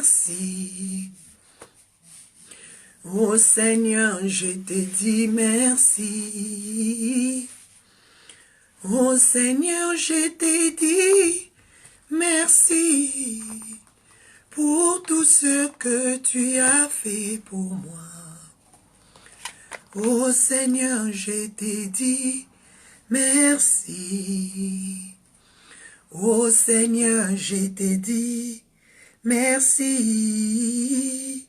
merci. Oh Seigneur, je t'ai dit merci. Oh Seigneur, je t'ai dit merci pour tout ce que tu as fait pour moi. Oh Seigneur, je t'ai dit merci. Oh Seigneur, je t'ai dit merci.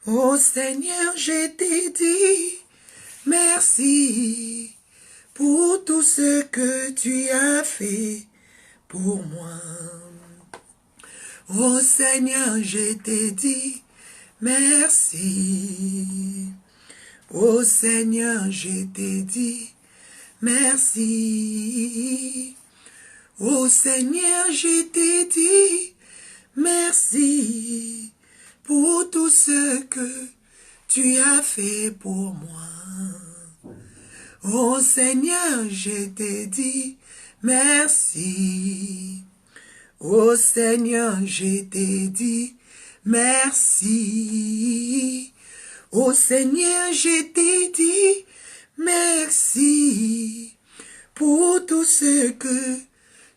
Oh Seigneur, je t'ai dit merci pour tout ce que tu as fait pour moi. Oh Seigneur, je t'ai dit merci. Oh Seigneur, je t'ai dit merci. Oh Seigneur, je t'ai dit merci pour tout ce que tu as fait pour moi. Oh Seigneur, je t'ai dit merci. Oh Seigneur, je t'ai dit merci. Oh Seigneur, je t'ai dit merci pour tout ce que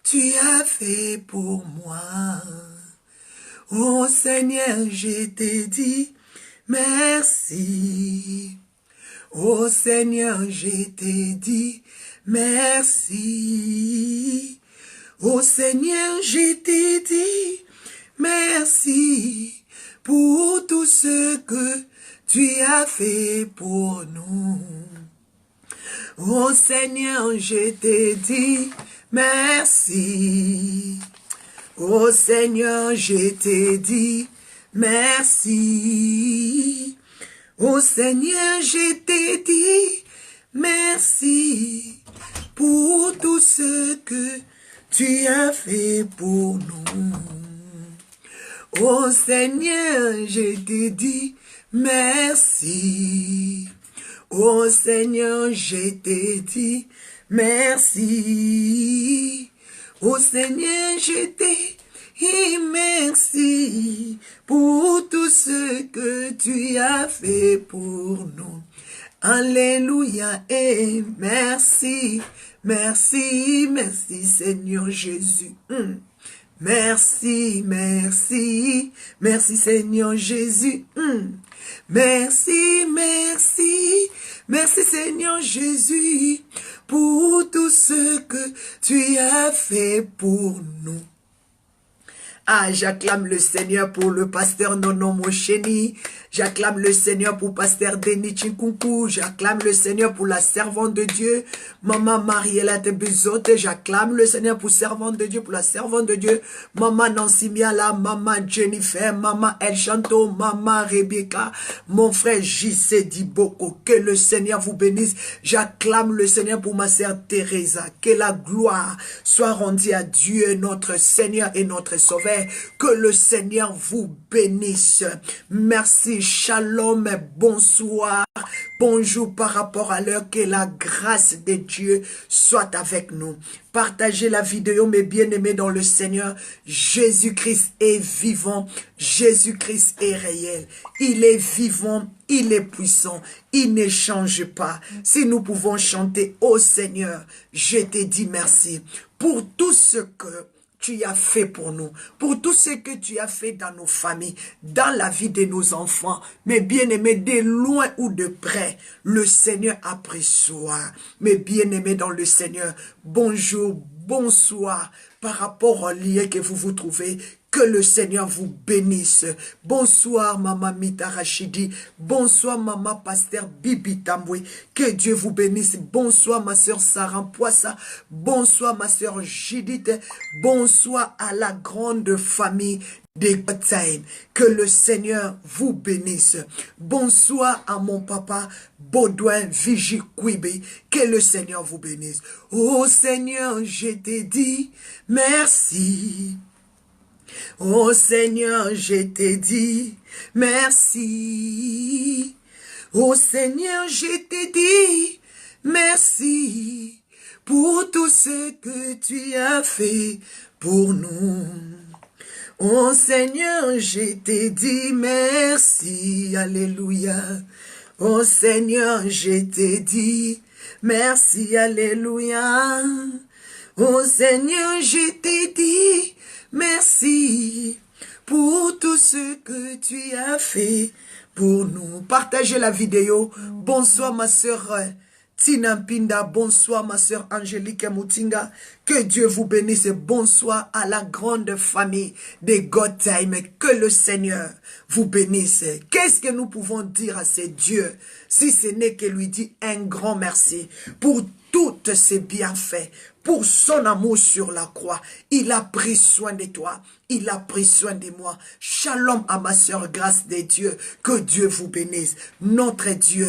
tu as fait pour moi. Oh Seigneur, je t'ai dit merci. Oh Seigneur, je t'ai dit merci. Oh Seigneur, je t'ai dit merci pour tout ce que tu as fait pour nous. Oh Seigneur, je t'ai dit merci. Oh Seigneur, je t'ai dit merci. Oh Seigneur, je t'ai dit merci pour tout ce que tu as fait pour nous. Oh Seigneur, je t'ai dit merci. Oh Seigneur, je t'ai dit merci. Oh Seigneur, je t'ai dit merci pour tout ce que tu as fait pour nous. Alléluia et merci, merci, merci Seigneur Jésus. Merci, merci, merci Seigneur Jésus. Merci, merci, merci Seigneur Jésus pour tout ce que tu as fait pour nous. Ah, j'acclame le Seigneur pour le pasteur Nono Mosheni. J'acclame le Seigneur pour pasteur Denis Chinkunku. J'acclame le Seigneur pour la servante de Dieu, Maman Mariella Tebezote. J'acclame le Seigneur pour servante de Dieu, pour la servante de Dieu, Maman Nancy Miala, Maman Jennifer, Maman El Chanto, Maman Rebecca, mon frère J.C. Diboko. Que le Seigneur vous bénisse. J'acclame le Seigneur pour ma sœur Teresa. Que la gloire soit rendue à Dieu, notre Seigneur et notre Sauveur. Que le Seigneur vous bénisse. Merci, shalom, bonsoir, bonjour par rapport à l'heure. Que la grâce de Dieu soit avec nous. Partagez la vidéo, mes bien-aimés dans le Seigneur. Jésus-Christ est vivant. Jésus-Christ est réel. Il est vivant. Il est puissant. Il ne change pas. Si nous pouvons chanter, ô Seigneur, je te dis merci pour tout ce que tu as fait pour nous, pour tout ce que tu as fait dans nos familles, dans la vie de nos enfants, mes bien-aimés, de loin ou de près, le Seigneur a pris soin. Mes bien-aimés dans le Seigneur, bonjour, bonsoir, par rapport au lien que vous vous trouvez. Que le Seigneur vous bénisse. Bonsoir, Maman Mita Rachidi. Bonsoir, Maman Pasteur Bibi Tamboué. Que Dieu vous bénisse. Bonsoir, ma soeur Sarah Poissa. Bonsoir, ma soeur Judith. Bonsoir à la grande famille de God Time. Que le Seigneur vous bénisse. Bonsoir à mon papa Baudouin Vigie Kouibi. Que le Seigneur vous bénisse. Oh Seigneur, je t'ai dit merci. Oh Seigneur, je t'ai dit merci. Oh Seigneur, je t'ai dit merci pour tout ce que tu as fait pour nous. Oh Seigneur, je t'ai dit merci, alléluia. Oh Seigneur, je t'ai dit merci, alléluia. Oh Seigneur, je t'ai dit merci pour tout ce que tu as fait pour nous. Partagez la vidéo. Bonsoir ma sœur Tina Pinda, bonsoir ma sœur Angélique Moutinga, que Dieu vous bénisse et bonsoir à la grande famille des God Time, que le Seigneur vous bénisse. Qu'est-ce que nous pouvons dire à ces dieux si ce n'est que lui dire un grand merci pour toutes ses bienfaits, pour son amour sur la croix. Il a pris soin de toi, il a pris soin de moi. Shalom à ma sœur, grâce de Dieu, que Dieu vous bénisse. Notre Dieu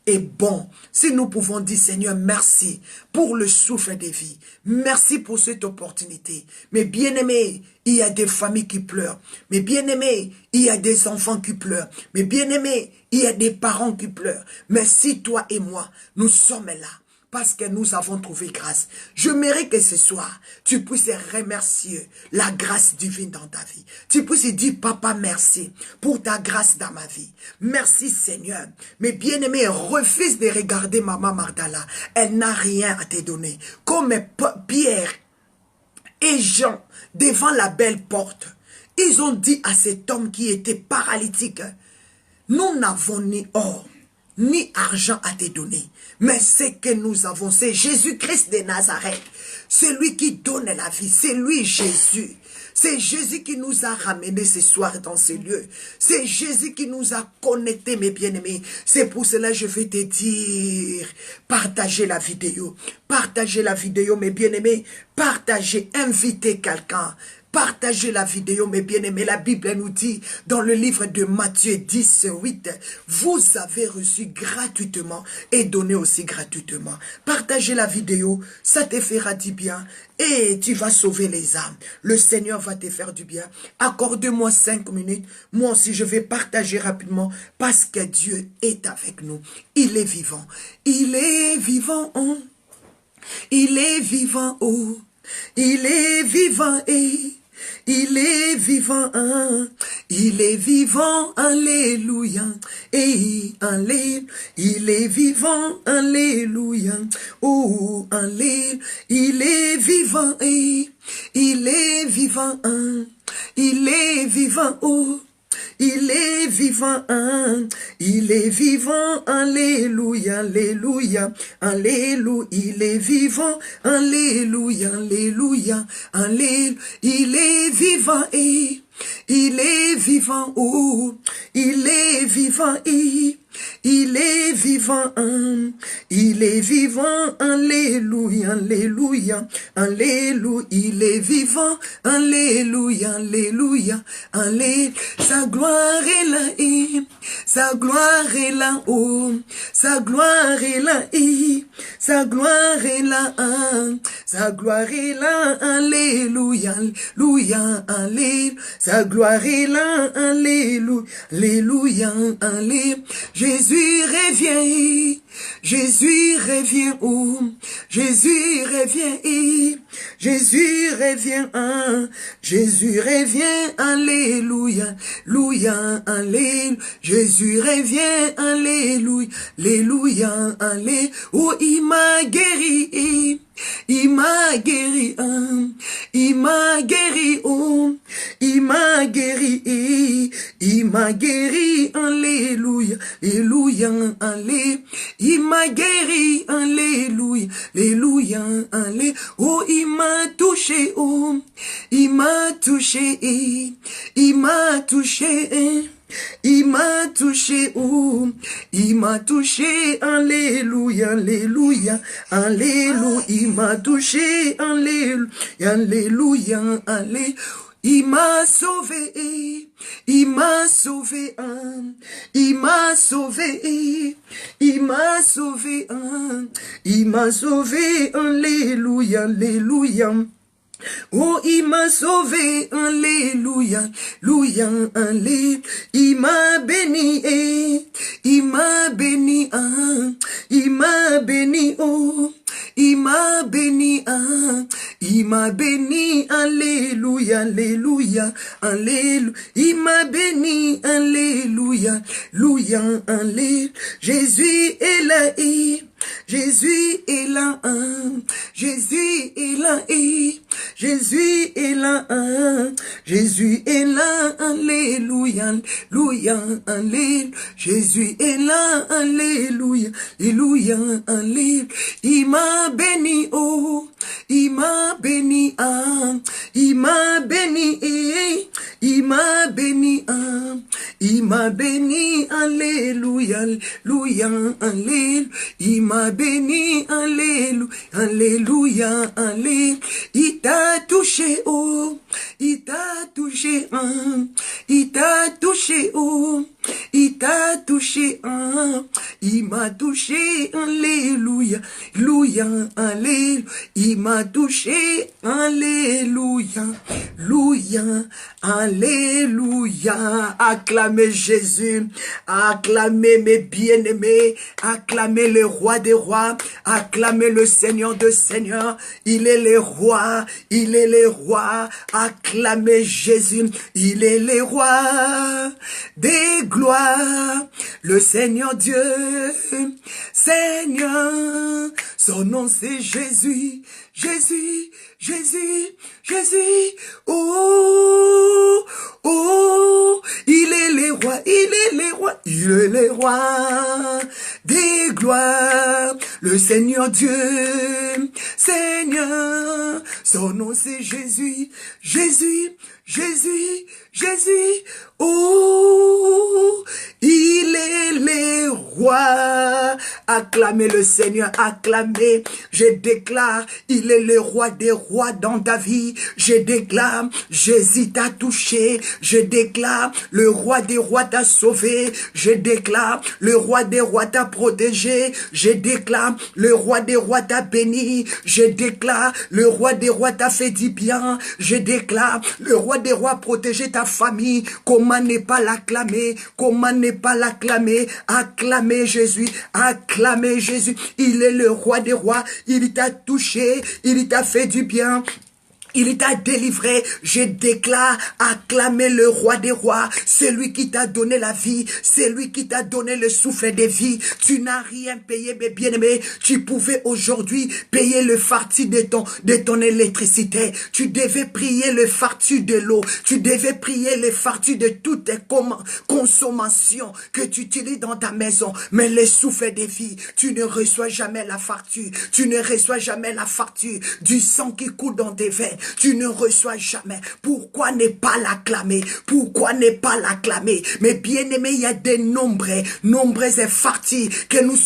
est bon. Si nous pouvons dire, Seigneur, merci pour le souffle de vie. Merci pour cette opportunité. Mais bien-aimés, il y a des familles qui pleurent. Mais bien-aimés, il y a des enfants qui pleurent. Mais bien-aimés, il y a des parents qui pleurent. Mais si toi et moi, nous sommes là, parce que nous avons trouvé grâce. Je mérite que ce soir, tu puisses remercier la grâce divine dans ta vie. Tu puisses dire, Papa, merci pour ta grâce dans ma vie. Merci Seigneur. Mais bien-aimé, refuse de regarder Maman Magdala. Elle n'a rien à te donner. Comme Pierre et Jean, devant la belle porte, ils ont dit à cet homme qui était paralytique, nous n'avons ni or, ni argent à te donner. Mais ce que nous avons, c'est Jésus-Christ de Nazareth. C'est lui qui donne la vie. C'est lui Jésus. C'est Jésus qui nous a ramenés ce soir dans ces lieux. C'est Jésus qui nous a connectés, mes bien-aimés. C'est pour cela que je vais te dire, partagez la vidéo. Partagez la vidéo, mes bien-aimés. Partagez, invitez quelqu'un. Partagez la vidéo, mes bien-aimés. La Bible nous dit, dans le livre de Matthieu 10, 8, vous avez reçu gratuitement et donné aussi gratuitement. Partagez la vidéo, ça te fera du bien et tu vas sauver les âmes. Le Seigneur va te faire du bien. Accorde-moi 5 minutes. Moi aussi, je vais partager rapidement parce que Dieu est avec nous. Il est vivant. Il est vivant. Il est vivant. Oh. Il est vivant et il est vivant, il est vivant, alléluia, et alléluia, il est vivant, alléluia, oh, alléluia, il est vivant, et il est vivant, il est vivant, oh. Il est vivant, il est vivant, alléluia, alléluia, alléluia, il est vivant, alléluia, alléluia, alléluia, il est vivant, et il est vivant, oh, il est vivant, et il est vivant, il est vivant, alléluia, alléluia, alléluia, il est vivant, alléluia, alléluia, alléluia, sa gloire est là, et sa gloire est là, oh, sa gloire est là, et sa gloire est là, sa gloire est là, alléluia, alléluia, alléluia, sa gloire est là, alléluia, alléluia, alléluia. Jésus revient, Jésus revient, oh, Jésus revient, Jésus revient, Jésus revient, alléluia, alléluia, alléluia, Jésus revient, alléluia, alléluia, alléluia, oh, il m'a guéri, il m'a guéri, il m'a guéri, oh, il m'a guéri, il m'a guéri, alléluia, alléluia, alléluia, il m'a guéri, alléluia, alléluia, alléluia, oh, il m'a touché, oh, il m'a touché, il m'a touché, il m'a touché, oh, il m'a touché, alléluia, alléluia, alléluia, il m'a touché, alléluia, alléluia, alléluia, il m'a sauvé, il m'a sauvé, il m'a sauvé, il m'a sauvé, il m'a sauvé, alléluia, alléluia. Oh, il m'a sauvé, alléluia, alléluia, alléluia, il m'a béni, il m'a béni, il m'a béni, oh, il m'a béni, Il m'a béni, alléluia, alléluia, alléluia. Il m'a béni, alléluia, alléluia, alléluia. Jésus est là, Jésus est là, Jésus est là, Jésus est là, Jésus est là, alléluia, alléluia, alléluia. Jésus est là, alléluia, alléluia, alléluia. Il m'a béni, oh, il m'a béni, il m'a béni, il m'a béni, il m'a béni, alléluia, alléluia, alléluia. Il m'a béni, alléluia, alléluia, alléluia. Il t'a touché, oh, il t'a touché, il t'a touché, oh, il t'a touché, il m'a touché, alléluia, alléluia, alléluia. Il m'a touché, alléluia, alléluia, alléluia. Acclamez Jésus, acclamez mes bien-aimés, acclamez le roi des rois, acclamez le Seigneur des seigneurs. Il est le roi, il est le roi. Acclamez Jésus, il est le roi des gloires, le Seigneur Dieu, Seigneur. Son nom c'est Jésus, Jésus, Jésus, Jésus. Oh, oh, il est le roi, il est le roi, il est le roi des gloires, le Seigneur Dieu, Seigneur. Son nom c'est Jésus, Jésus, Jésus, Jésus. Oh, il est le roi. Acclamez le Seigneur, acclamez. Je déclare, il est le roi des rois dans ta vie. Je déclare, Jésus t'a touché. Je déclare, le roi des rois t'a sauvé. Je déclare, le roi des rois t'a protégé. Je déclare, le roi des rois t'a béni. Je déclare, le roi des rois t'a fait du bien. Je déclare, le roi des rois protégé ta famille. Comment ne pas l'acclamer? Comment ne pas l'acclamer? Acclamez Jésus, acclamez Jésus. Il est le roi des rois. Il t'a touché, il t'a fait du bien. Il t'a délivré, je déclare, acclamez le roi des rois, celui qui t'a donné la vie, celui qui t'a donné le souffle de vie. Tu n'as rien payé, mes bien-aimés. Tu pouvais aujourd'hui payer le facture de ton électricité. Tu devais payer le facture de l'eau. Tu devais payer le facture de toutes tes consommations que tu utilises dans ta maison. Mais le souffle de vie, tu ne reçois jamais la facture. Tu ne reçois jamais la facture du sang qui coule dans tes veines. Tu ne reçois jamais. Pourquoi ne pas l'acclamer? Pourquoi ne pas l'acclamer? Mais bien aimé, il y a des nombreuses factures que nous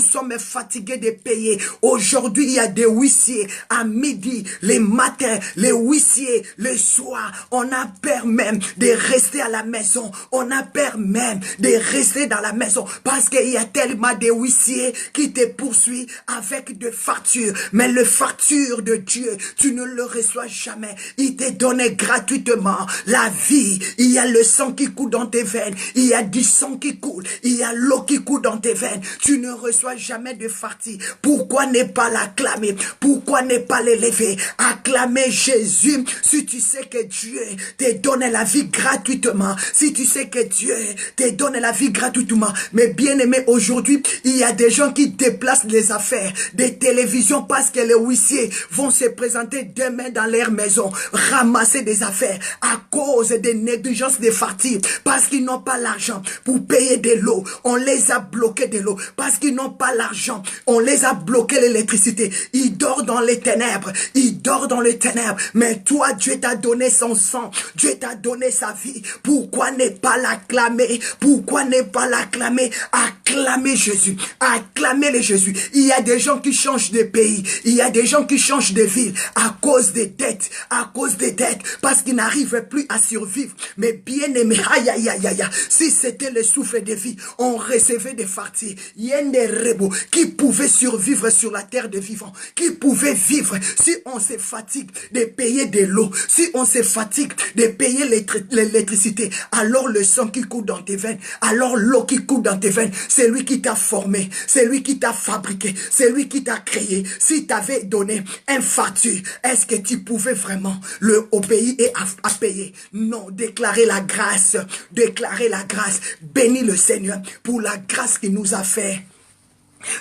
sommes fatigués de payer. Aujourd'hui, il y a des huissiers à midi, les matins, les huissiers, le soir. On a peur même de rester à la maison. On a peur même de rester dans la maison parce qu'il y a tellement de huissiers qui te poursuivent avec des factures. Mais le facture de Dieu, tu ne le reçois jamais. Il t'est donné gratuitement la vie. Il y a le sang qui coule dans tes veines. Il y a du sang qui coule. Il y a l'eau qui coule dans tes veines. Tu ne reçois jamais de facture. Pourquoi ne pas l'acclamer? Pourquoi ne pas l'élever? Acclamer Jésus. Si tu sais que Dieu te donne la vie gratuitement. Si tu sais que Dieu te donne la vie gratuitement. Mais bien aimé, aujourd'hui, il y a des gens qui déplacent les affaires des télévisions parce que les huissiers vont se présenter demain dans leur maison, ramasser des affaires à cause des négligences des factures, parce qu'ils n'ont pas l'argent pour payer de l'eau. On les a bloqués de l'eau parce qu'ils n'ont pas l'argent. On les a bloqués l'électricité. Ils dorment dans les ténèbres. Ils dorment dans les ténèbres. Mais toi, Dieu t'a donné son sang. Dieu t'a donné sa vie. Pourquoi ne pas l'acclamer? Pourquoi ne pas l'acclamer? Acclamer Jésus. Acclamer le Jésus. Il y a des gens qui changent de pays. Il y a des gens qui changent de ville à cause des dettes. À cause des dettes. Parce qu'ils n'arrivent plus à survivre. Mais bien aimé, aïe aïe aïe aïe. Si c'était le souffle de vie, on recevait des factures. Il y a des rebaux qui pouvaient survivre sur la terre de vivants. Qui pouvaient vivre si on se fatigue de payer de l'eau. Si on se fatigue de payer l'électricité. Alors le sang qui coule dans tes veines. Alors l'eau qui coule dans tes veines. c'est lui qui t'a formé, c'est lui qui t'a fabriqué, c'est lui qui t'a créé. Si t'avais donné un facture, est-ce que tu pouvais vraiment le obéir et à payer? Non, déclarer la grâce, déclarer la grâce. Bénis le Seigneur pour la grâce qu'il nous a fait.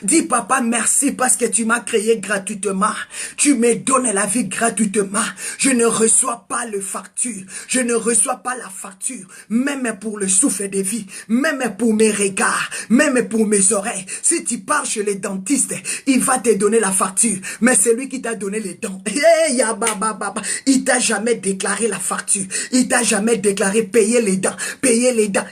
Dis papa merci parce que tu m'as créé gratuitement. Tu me donnes la vie gratuitement. Je ne reçois pas le facture. Je ne reçois pas la facture. Même pour le souffle de vie. Même pour mes regards. Même pour mes oreilles. Si tu pars chez les dentistes, il va te donner la facture. Mais c'est lui qui t'a donné les dents. Il t'a jamais déclaré la facture. Il t'a jamais déclaré payer les dents. Payer les dents.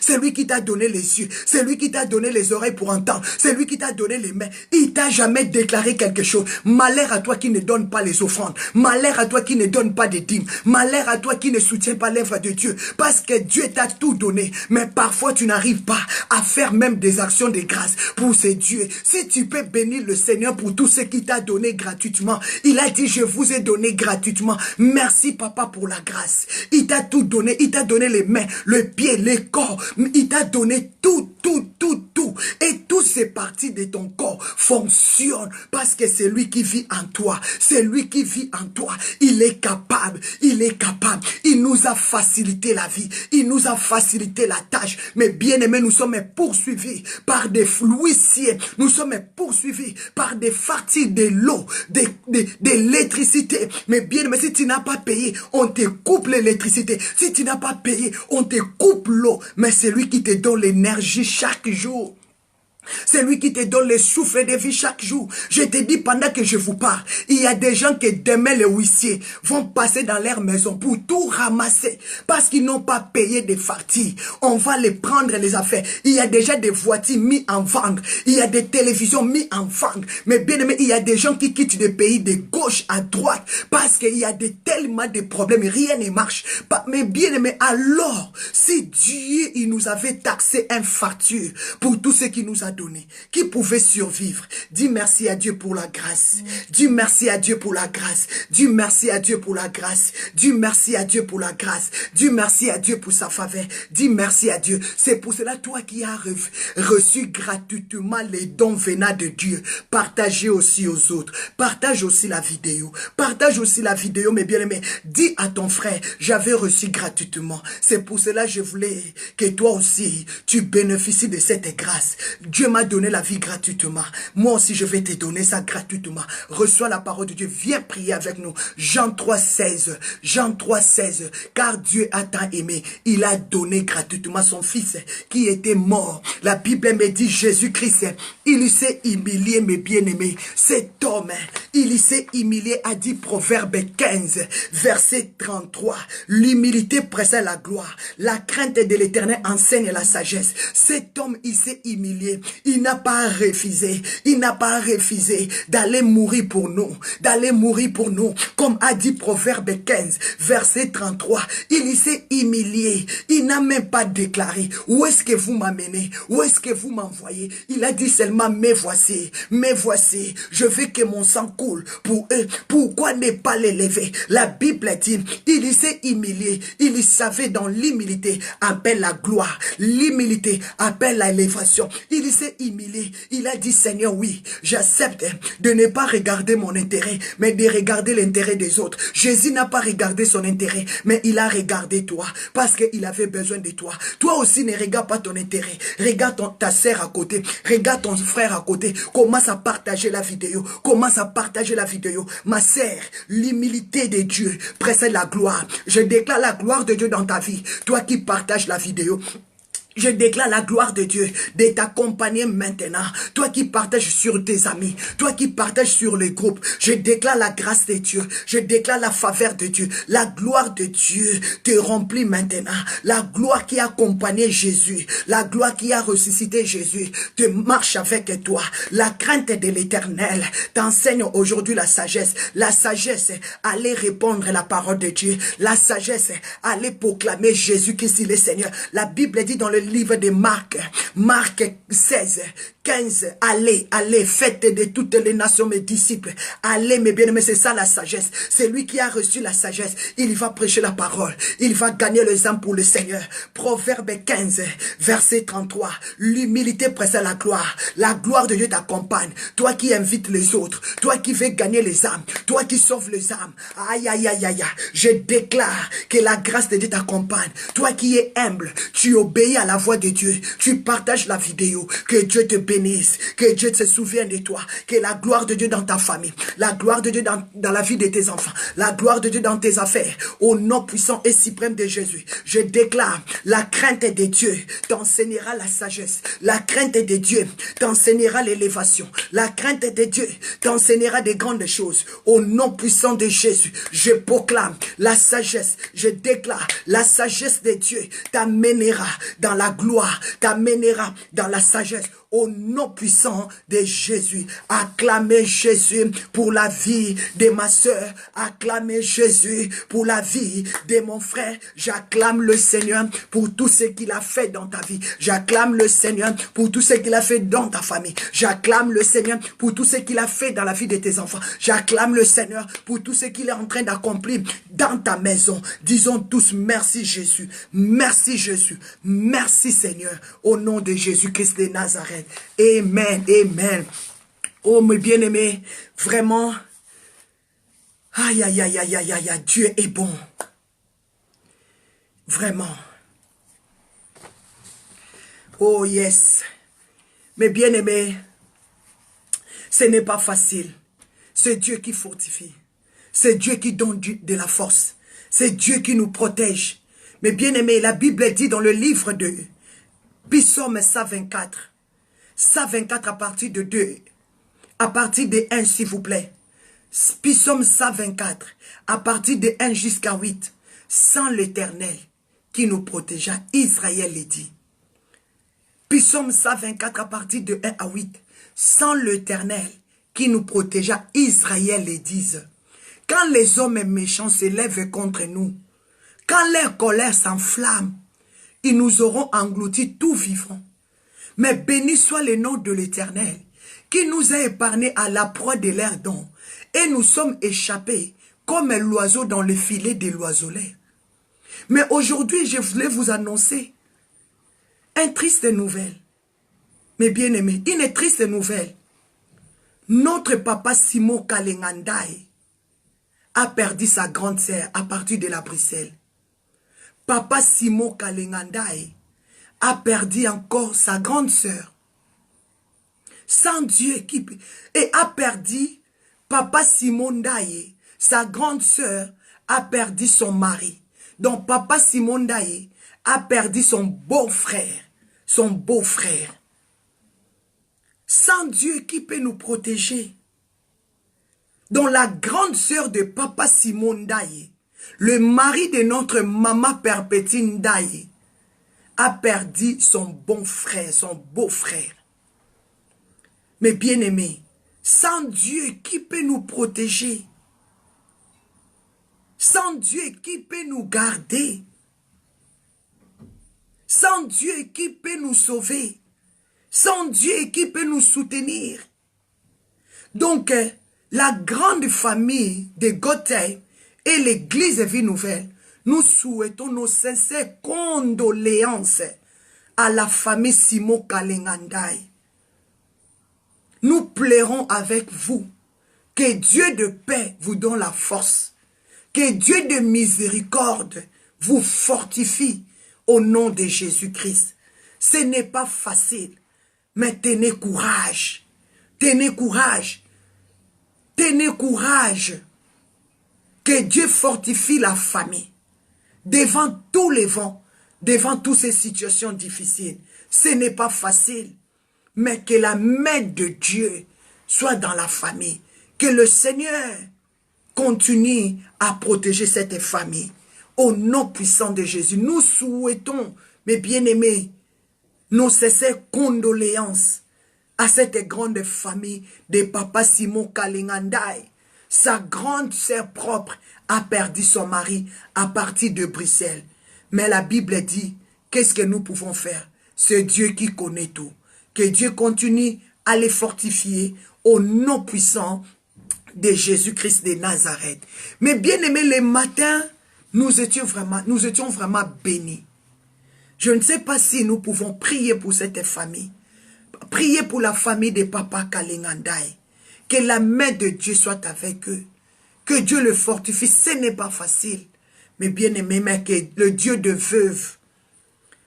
C'est lui qui t'a donné les yeux. C'est lui qui t'a donné les oreilles pour entendre. C'est lui qui t'a donné les mains. Il t'a jamais déclaré quelque chose. Malheur à toi qui ne donne pas les offrandes. Malheur à toi qui ne donne pas des dîmes. Malheur à toi qui ne soutient pas l'œuvre de Dieu. Parce que Dieu t'a tout donné. Mais parfois tu n'arrives pas à faire même des actions de grâce pour ces dieux. Si tu peux bénir le Seigneur pour tout ce qu'il t'a donné gratuitement. Il a dit je vous ai donné gratuitement. Merci papa pour la grâce. Il t'a tout donné. Il t'a donné les mains, le pied, les corps. Il t'a donné tout. Et toutes ces parties de ton corps fonctionnent parce que c'est lui qui vit en toi. C'est lui qui vit en toi. Il est capable. Il est capable. Il nous a facilité la vie. Il nous a facilité la tâche. Mais bien aimés, nous sommes poursuivis par des fluissiers. Nous sommes poursuivis par des factures de l'eau, de l'électricité. Mais bien aimé, si tu n'as pas payé, on te coupe l'électricité. Si tu n'as pas payé, on te coupe l'eau. Mais c'est lui qui te donne l'énergie chaque jour. C'est lui qui te donne le souffle de vie chaque jour. Je te dis pendant que je vous parle, il y a des gens que demain les huissiers vont passer dans leur maison pour tout ramasser parce qu'ils n'ont pas payé des factures. On va les prendre les affaires. Il y a déjà des voitures mises en vente. Il y a des télévisions mises en vente. Mais bien aimé, il y a des gens qui quittent des pays de gauche à droite parce qu'il y a tellement de problèmes. Rien ne marche. Mais bien aimé, alors, si Dieu il nous avait taxé un facture pour tout ce qu'il nous a donné, qui pouvait survivre. Dis merci à Dieu pour la grâce. Dis merci à Dieu pour la grâce. Dis merci à Dieu pour la grâce. Dis merci à Dieu pour la grâce. Dis merci à Dieu pour sa faveur. Dis merci à Dieu. C'est pour cela, toi qui as reçu gratuitement les dons venant de Dieu, partagez aussi aux autres. Partage aussi la vidéo. Partage aussi la vidéo, mes bien-aimés. Dis à ton frère, j'avais reçu gratuitement. C'est pour cela que je voulais que toi aussi, tu bénéficies de cette grâce. Dieu m'a donné la vie gratuitement. Moi aussi, je vais te donner ça gratuitement. Reçois la parole de Dieu. Viens prier avec nous. Jean 3,16. Jean 3,16. Car Dieu a tant aimé. Il a donné gratuitement son fils qui était mort. La Bible me dit Jésus-Christ, il s'est humilié, mes bien-aimés. Cet homme, il s'est humilié, a dit Proverbe 15, verset 33. L'humilité précède la gloire. La crainte de l'Éternel enseigne la sagesse. Cet homme, il s'est humilié. Il n'a pas refusé. Il n'a pas refusé d'aller mourir pour nous. D'aller mourir pour nous. Comme a dit Proverbe 15, verset 33. Il s'est humilié. Il n'a même pas déclaré. Où est-ce que vous m'amenez? Où est-ce que vous m'envoyez? Il a dit seulement, mais voici. Mais voici. Je veux que mon sang coule pour eux. Pourquoi ne pas les lever? La Bible dit, il s'est humilié. Il savait dans l'humilité appelle la gloire. L'humilité appelle la élévation. Il s'est humilié. Il a dit, Seigneur, oui, j'accepte de ne pas regarder mon intérêt, mais de regarder l'intérêt des autres. Jésus n'a pas regardé son intérêt, mais il a regardé toi, parce qu'il avait besoin de toi. Toi aussi, ne regarde pas ton intérêt. Regarde ta sœur à côté. Regarde ton frère à côté. Commence à partager la vidéo. Commence à partager la vidéo. Ma sœur, l'humilité de Dieu précède la gloire. Je déclare la gloire de Dieu dans ta vie. Toi qui partages la vidéo, je déclare la gloire de Dieu de t'accompagner maintenant. Toi qui partages sur tes amis, toi qui partages sur les groupes, je déclare la grâce de Dieu. Je déclare la faveur de Dieu. La gloire de Dieu te remplit maintenant. La gloire qui a accompagné Jésus, la gloire qui a ressuscité Jésus, te marche avec toi. La crainte de l'Éternel t'enseigne aujourd'hui la sagesse. La sagesse, aller répondre à la parole de Dieu. La sagesse, aller proclamer Jésus Christ le Seigneur. La Bible dit dans le livre de Marc, Marc 16, 15, allez, allez, faites de toutes les nations mes disciples. Allez, mes bien-aimés, c'est ça la sagesse. C'est lui qui a reçu la sagesse. Il va prêcher la parole. Il va gagner les âmes pour le Seigneur. Proverbe 15, verset 33. L'humilité précède la gloire. La gloire de Dieu t'accompagne. Toi qui invites les autres. Toi qui veux gagner les âmes. Toi qui sauves les âmes. Aïe, aïe, aïe, aïe. Je déclare que la grâce de Dieu t'accompagne. Toi qui es humble. Tu obéis à la voix de Dieu. Tu partages la vidéo. Que Dieu te bénisse. Que Dieu se souvienne de toi. Que la gloire de Dieu dans ta famille. La gloire de Dieu dans la vie de tes enfants. La gloire de Dieu dans tes affaires. Au nom puissant et suprême de Jésus. Je déclare la crainte de Dieu t'enseignera la sagesse. La crainte de Dieu t'enseignera l'élévation. La crainte de Dieu t'enseignera des grandes choses. Au nom puissant de Jésus, je proclame la sagesse. Je déclare la sagesse de Dieu t'amènera dans la gloire, t'amènera dans la sagesse. Au nom puissant de Jésus, acclamez Jésus pour la vie de ma soeur. Acclamez Jésus pour la vie de mon frère. J'acclame le Seigneur pour tout ce qu'il a fait dans ta vie. J'acclame le Seigneur pour tout ce qu'il a fait dans ta famille. J'acclame le Seigneur pour tout ce qu'il a fait dans la vie de tes enfants. J'acclame le Seigneur pour tout ce qu'il est en train d'accomplir dans ta maison. Disons tous merci Jésus. Merci Jésus. Merci Seigneur. Au nom de Jésus-Christ de Nazareth. Amen, amen. Oh mes bien-aimés, vraiment, aïe, aïe, aïe, aïe, aïe, aïe, Dieu est bon. Vraiment. Oh yes. Mes bien-aimés, ce n'est pas facile. C'est Dieu qui fortifie. C'est Dieu qui donne de la force. C'est Dieu qui nous protège. Mes bien-aimés, la Bible dit dans le livre de Psaume 124, 124 à partir de 2, à partir de 1 s'il vous plaît. Psaume 124, à partir de 1 jusqu'à 8. Sans l'Éternel qui nous protégea, Israël les dit. Psaume 124 à partir de 1 à 8. Sans l'Éternel qui nous protégea, Israël les disent. Quand les hommes méchants s'élèvent contre nous, quand leur colère s'enflamme, ils nous auront engloutis tout vivants. Mais béni soit le nom de l'Éternel, qui nous a épargnés à la proie de leurs dons, et nous sommes échappés comme l'oiseau dans le filet de l'oiseleur. Mais aujourd'hui, je voulais vous annoncer une triste nouvelle. Mes bien-aimés, une triste nouvelle. Notre papa Simo Kalengandai a perdu sa grande sœur à partir de la Bruxelles. Papa Simo Kalengandai a perdu encore sa grande sœur. Sans Dieu qui... Et a perdu Papa Simon Ndaye, sa grande sœur a perdu son mari. Donc Papa Simon Ndaye a perdu son beau-frère. Son beau-frère. Sans Dieu qui peut nous protéger. Donc la grande sœur de Papa Simon Ndaye, le mari de notre maman Perpétine Ndaye, a perdu son bon frère, son beau-frère. Mais bien-aimés, sans Dieu, qui peut nous protéger? Sans Dieu, qui peut nous garder? Sans Dieu, qui peut nous sauver? Sans Dieu, qui peut nous soutenir? Donc, la grande famille de Gauthier et l'église Vie Nouvelle, nous souhaitons nos sincères condoléances à la famille Simo Kalengandai. Nous plairons avec vous. Que Dieu de paix vous donne la force. Que Dieu de miséricorde vous fortifie au nom de Jésus-Christ. Ce n'est pas facile, mais tenez courage. Tenez courage. Tenez courage. Que Dieu fortifie la famille. Devant tous les vents, devant toutes ces situations difficiles. Ce n'est pas facile, mais que la main de Dieu soit dans la famille. Que le Seigneur continue à protéger cette famille. Au nom puissant de Jésus, nous souhaitons, mes bien-aimés, nos sincères condoléances à cette grande famille de Papa Simon Kalengandai. Sa grande sœur propre a perdu son mari à partir de Bruxelles. Mais la Bible dit, qu'est-ce que nous pouvons faire? C'est Dieu qui connaît tout. Que Dieu continue à les fortifier au nom puissant de Jésus-Christ de Nazareth. Mais bien aimés, les matins, nous étions vraiment bénis. Je ne sais pas si nous pouvons prier pour cette famille. Priez pour la famille de Papa Kalingandai. Que la main de Dieu soit avec eux. Que Dieu le fortifie. Ce n'est pas facile. Mais bien aimé, mais que le Dieu de veuve,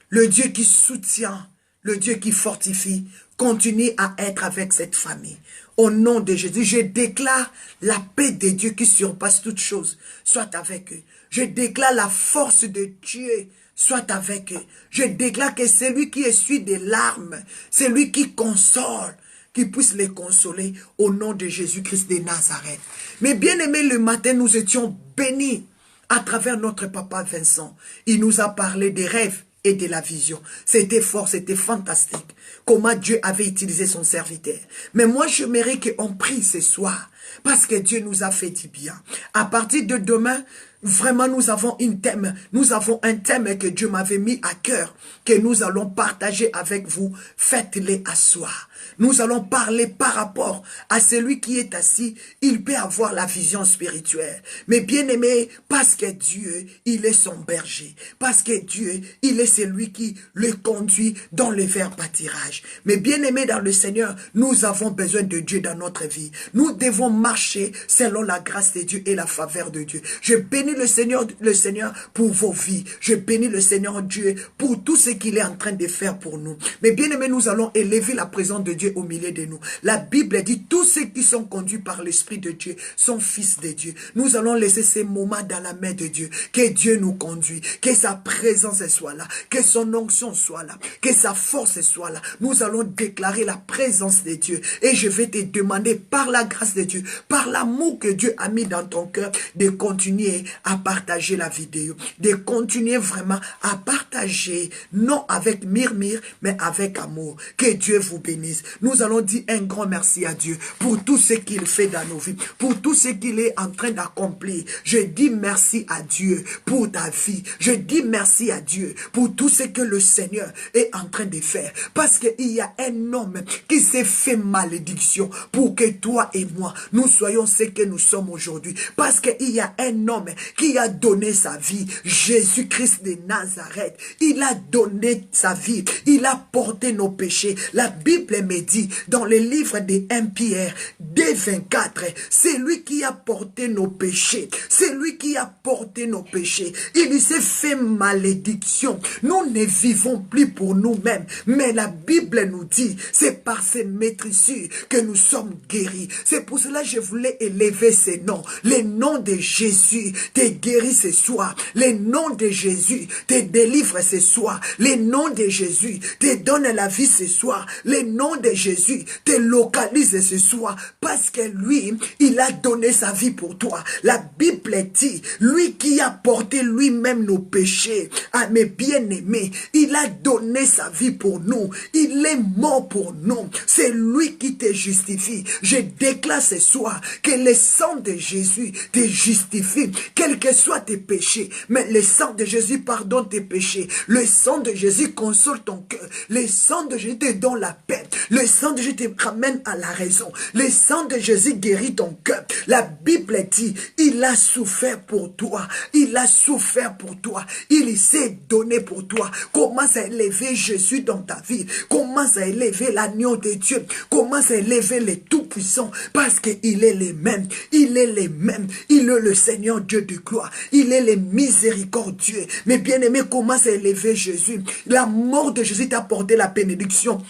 le Dieu qui soutient, le Dieu qui fortifie, continue à être avec cette famille. Au nom de Jésus, je déclare la paix de Dieu qui surpasse toute chose, soit avec eux. Je déclare la force de Dieu, soit avec eux. Je déclare que c'est lui qui essuie des larmes, c'est lui qui console, qu'il puisse les consoler au nom de Jésus-Christ de Nazareth. Mais bien aimé, le matin, nous étions bénis à travers notre papa Vincent. Il nous a parlé des rêves et de la vision. C'était fort, c'était fantastique. Comment Dieu avait utilisé son serviteur. Mais moi, j'aimerais qu'on prie ce soir. Parce que Dieu nous a fait du bien. À partir de demain, vraiment, nous avons un thème que Dieu m'avait mis à cœur, que nous allons partager avec vous. Faites-les asseoir. Nous allons parler par rapport à celui qui est assis. Il peut avoir la vision spirituelle. Mais bien aimé, parce que Dieu, il est son berger. Parce que Dieu, il est celui qui le conduit dans les verts pâtirages. Mais bien aimé dans le Seigneur, nous avons besoin de Dieu dans notre vie. Nous devons marcher selon la grâce de Dieu et la faveur de Dieu. Je bénis le Seigneur pour vos vies. Je bénis le Seigneur Dieu pour tout ce qu'il est en train de faire pour nous. Mais bien aimé, nous allons élever la présence de Dieu au milieu de nous. La Bible dit, tous ceux qui sont conduits par l'Esprit de Dieu sont fils de Dieu. Nous allons laisser ces moments dans la main de Dieu. Que Dieu nous conduit, que sa présence soit là, que son onction soit là, que sa force soit là. Nous allons déclarer la présence de Dieu. Et je vais te demander par la grâce de Dieu, par l'amour que Dieu a mis dans ton cœur, de continuer à partager la vidéo, de continuer vraiment à partager, non avec murmure, mais avec amour. Que Dieu vous bénisse. Nous allons dire un grand merci à Dieu pour tout ce qu'il fait dans nos vies, pour tout ce qu'il est en train d'accomplir. Je dis merci à Dieu pour ta vie. Je dis merci à Dieu pour tout ce que le Seigneur est en train de faire. Parce qu'il y a un homme qui s'est fait malédiction pour que toi et moi, nous soyons ce que nous sommes aujourd'hui. Parce qu'il y a un homme qui a donné sa vie. Jésus-Christ de Nazareth. Il a donné sa vie. Il a porté nos péchés. La Bible me dit dans le livre de 1 Pierre 2:24, c'est lui qui a porté nos péchés. C'est lui qui a porté nos péchés. Il s'est fait malédiction. Nous ne vivons plus pour nous-mêmes. Mais la Bible nous dit, c'est par ces maîtrisures que nous sommes guéris. C'est pour cela que je voulais élever ces noms. Les noms de Jésus te guérit ce soir. Les noms de Jésus te délivre ce soir. Les noms de Jésus te donnent la vie ce soir. Les noms de Jésus te localisent ce soir. Parce que lui, il a donné sa vie pour toi. La Bible dit, lui qui a porté lui-même nos péchés, à mes bien-aimés, il a donné sa vie pour nous. Il est mort pour nous. C'est lui qui te justifie. Je déclare ce soir que le sang de Jésus te justifie, quels que soient tes péchés. Mais le sang de Jésus pardonne tes péchés. Le sang de Jésus console ton cœur. Le sang de Jésus te donne la paix. Le sang de Jésus te ramène à la raison. Le sang de Jésus guérit ton cœur. La Bible dit, il a souffert pour toi. Il a souffert pour toi. Il s'est donné pour toi. Commence à élever Jésus dans ta vie. Commence à élever l'agneau de Dieu. Commence à élever les tout-puissants. Parce qu'il est le même. Il est le même. Il est le Seigneur Dieu de gloire. Il est le miséricordieux. Mais bien aimé, commence à élever Jésus. La mort de Jésus t'a apporté la bénédiction.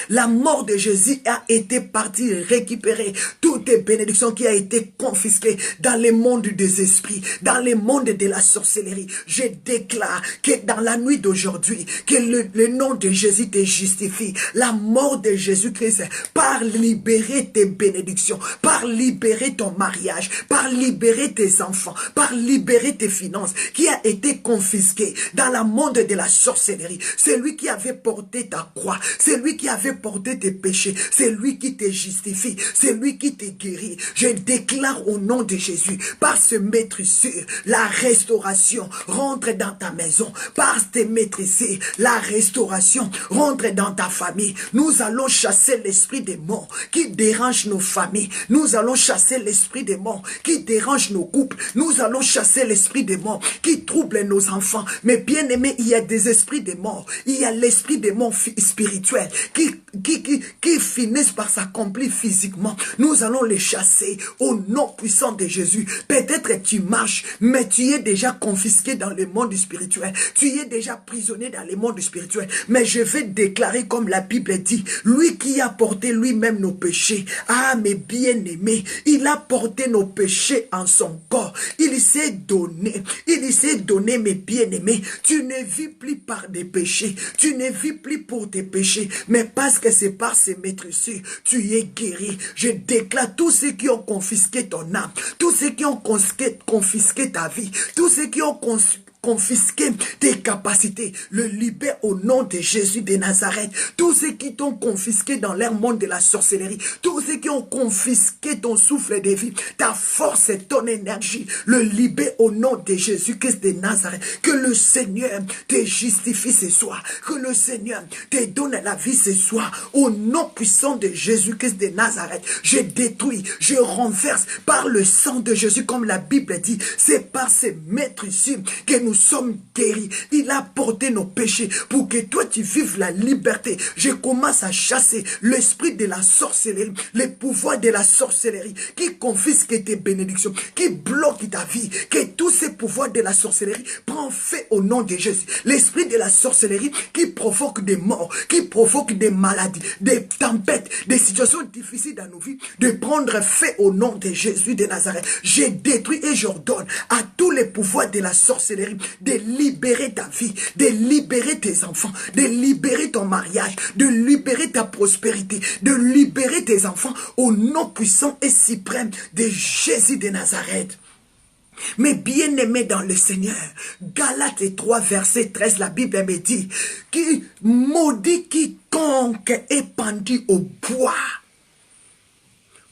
La mort de Jésus a été partie récupérer toutes les bénédictions qui a été confisquées dans le monde des esprits, dans le monde de la sorcellerie. Je déclare que dans la nuit d'aujourd'hui, que le nom de Jésus te justifie. La mort de Jésus-Christ par libérer tes bénédictions, par libérer ton mariage, par libérer tes enfants, par libérer tes finances qui a été confisquée dans le monde de la sorcellerie. C'est lui qui avait porté ta croix, c'est lui qui avait porté tes péchés. C'est lui qui te justifie. C'est lui qui te guérit. Je déclare au nom de Jésus, par ce maîtriseur, la restauration rentre dans ta maison. Par ce maîtriseur, la restauration rentre dans ta famille. Nous allons chasser l'esprit des morts qui dérange nos familles. Nous allons chasser l'esprit des morts qui dérange nos couples. Nous allons chasser l'esprit des morts qui trouble nos enfants. Mais bien aimé, il y a des esprits des morts. Il y a l'esprit des morts spirituels qui finissent par s'accomplir physiquement. Nous allons les chasser au nom puissant de Jésus. Peut-être tu marches, mais tu es déjà confisqué dans le monde spirituel. Tu es déjà prisonnier dans le monde spirituel. Mais je vais déclarer comme la Bible dit, lui qui a porté lui-même nos péchés. Ah, mes bien-aimés, il a porté nos péchés en son corps. Il s'est donné. Il s'est donné, mes bien-aimés. Tu ne vis plus par des péchés. Tu ne vis plus pour tes péchés. Mais parce que c'est par ces maîtresses, tu es guéri. Je déclare tous ceux qui ont confisqué ton âme, tous ceux qui ont confisqué ta vie, tous ceux qui ont confisquer tes capacités, le libère au nom de Jésus de Nazareth. Tous ceux qui t'ont confisqué dans leur monde de la sorcellerie, tous ceux qui ont confisqué ton souffle de vie, ta force et ton énergie, le libère au nom de Jésus-Christ de Nazareth. Que le Seigneur te justifie ce soir, que le Seigneur te donne la vie ce soir, au nom puissant de Jésus-Christ de Nazareth. Je détruis, je renverse par le sang de Jésus, comme la Bible dit, c'est par ces maîtres ici que nous sommes guéris. Il a porté nos péchés pour que toi tu vives la liberté. Je commence à chasser l'esprit de la sorcellerie, les pouvoirs de la sorcellerie qui confisquent tes bénédictions, qui bloquent ta vie. Que tous ces pouvoirs de la sorcellerie prennent fait au nom de Jésus. L'esprit de la sorcellerie qui provoque des morts, qui provoque des maladies, des tempêtes, des situations difficiles dans nos vies, de prendre fait au nom de Jésus de Nazareth. J'ai détruit et j'ordonne à tous les pouvoirs de la sorcellerie de libérer ta vie, de libérer tes enfants, de libérer ton mariage, de libérer ta prospérité, de libérer tes enfants au nom puissant et suprême de Jésus de Nazareth. Mais bien-aimés dans le Seigneur, Galates 3, verset 13, la Bible me dit, qui maudit quiconque est pendu au bois.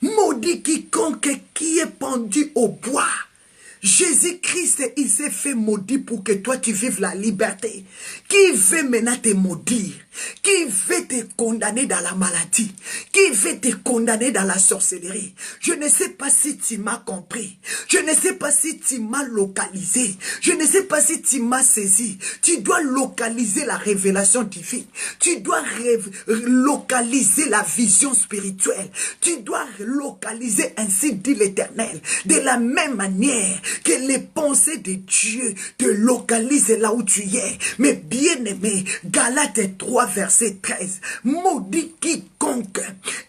Maudit quiconque qui est pendu au bois. Jésus-Christ, il s'est fait maudit pour que toi tu vives la liberté. Qui veut maintenant te maudire? Qui veut te condamner dans la maladie? Qui veut te condamner dans la sorcellerie? Je ne sais pas si tu m'as compris. Je ne sais pas si tu m'as localisé. Je ne sais pas si tu m'as saisi. Tu dois localiser la révélation divine. Tu dois localiser la vision spirituelle. Tu dois localiser, ainsi dit l'Éternel. De la même manière que les pensées de Dieu te localisent là où tu es. Mais bien aimé, Galates 3, verset 13, maudit quiconque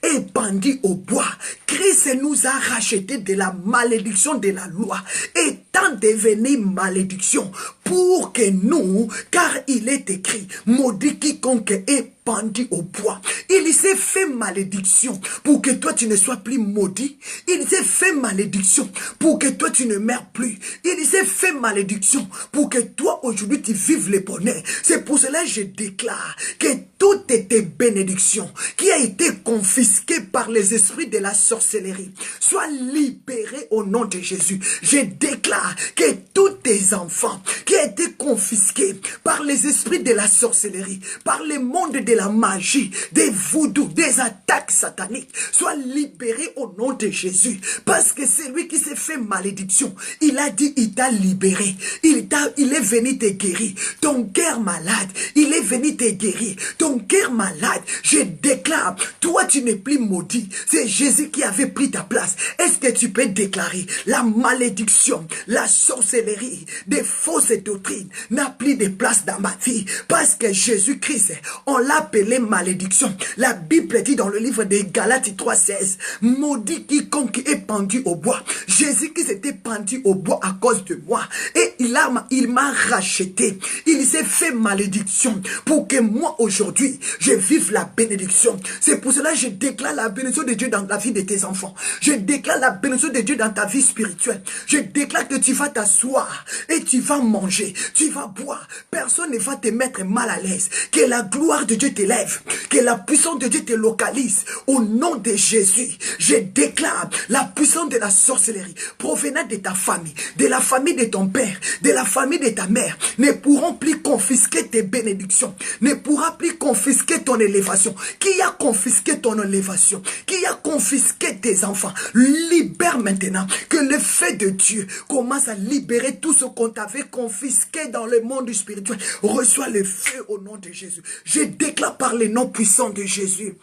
est pendu au bois. Christ nous a rachetés de la malédiction de la loi, étant devenu malédiction pour que nous, car il est écrit, maudit quiconque est pendu au bois. Il s'est fait malédiction pour que toi tu ne sois plus maudit. Il s'est fait malédiction pour que toi tu ne meurs plus. Il s'est fait malédiction pour que toi aujourd'hui tu vives le bonheur. C'est pour cela que je déclare que toutes tes bénédictions qui a été confisquées par les esprits de la sorcellerie soient libérées au nom de Jésus. Je déclare que tous tes enfants qui ont été confisqués par les esprits de la sorcellerie, par le monde de la magie, des voodoo, des attaques sataniques, soient libérés au nom de Jésus. Parce que c'est lui qui s'est fait malédiction. Il a dit, il t'a libéré. Il est venu te guérir. Ton cœur malade, il est venu te guérir. Ton cœur malade, je déclare, toi tu n'es plus maudit. C'est Jésus qui avait pris ta place. Est-ce que tu peux déclarer la malédiction, la sorcellerie, des fausses doctrines n'a plus de place dans ma vie? Parce que Jésus-Christ, on l'a appelé malédiction. La Bible dit dans le livre de Galates 3,16, maudit quiconque est pendu au bois. Jésus qui s'était pendu au bois à cause de moi. Et il m'a racheté. Il s'est fait malédiction pour que moi aujourd'hui aujourd'hui, je vive la bénédiction. C'est pour cela que je déclare la bénédiction de Dieu dans la vie de tes enfants. Je déclare la bénédiction de Dieu dans ta vie spirituelle. Je déclare que tu vas t'asseoir et tu vas manger, tu vas boire. Personne ne va te mettre mal à l'aise. Que la gloire de Dieu t'élève, que la puissance de Dieu te localise. Au nom de Jésus, je déclare la puissance de la sorcellerie provenant de ta famille, de la famille de ton père, de la famille de ta mère, ne pourront plus confisquer tes bénédictions, ne pourra plus confisquer ton élévation. Qui a confisqué ton élévation? Qui a confisqué tes enfants? Libère maintenant, que le fait de Dieu commence à libérer tout ce qu'on t'avait confisqué dans le monde spirituel. Reçois le feu au nom de Jésus. Je déclare par les noms puissants de Jésus,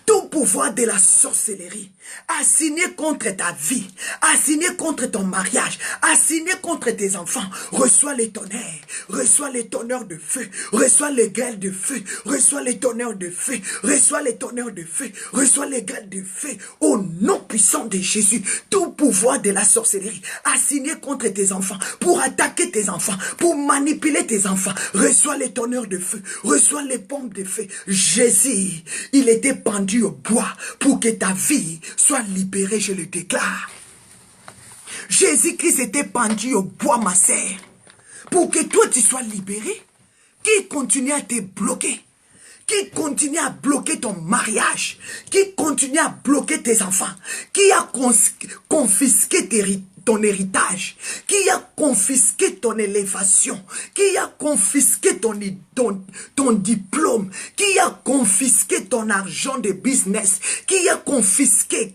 tout pouvoir de la sorcellerie assigné contre ta vie, assigné contre ton mariage, assigné contre tes enfants, reçois les tonnerres, reçois les tonnerres de feu, reçois les grêles de feu, reçois les tonnerres de feu, reçois les tonnerres de feu, reçois les grêles de feu, au nom puissant de Jésus. Tout pouvoir de la sorcellerie assigné contre tes enfants, pour attaquer tes enfants, pour manipuler tes enfants, reçois les tonnerres de feu, reçois les pompes de feu. Jésus, il était pendu au bois pour que ta vie soit libérée, je le déclare. Jésus-Christ était pendu au bois, ma sœur, pour que toi tu sois libéré. Qui continue à te bloquer? Qui continue à bloquer ton mariage? Qui continue à bloquer tes enfants? Qui a confisqué ton héritage? Qui a confisqué ton élévation? Qui a confisqué ton diplôme? Qui a confisqué ton argent de business? Qui a confisqué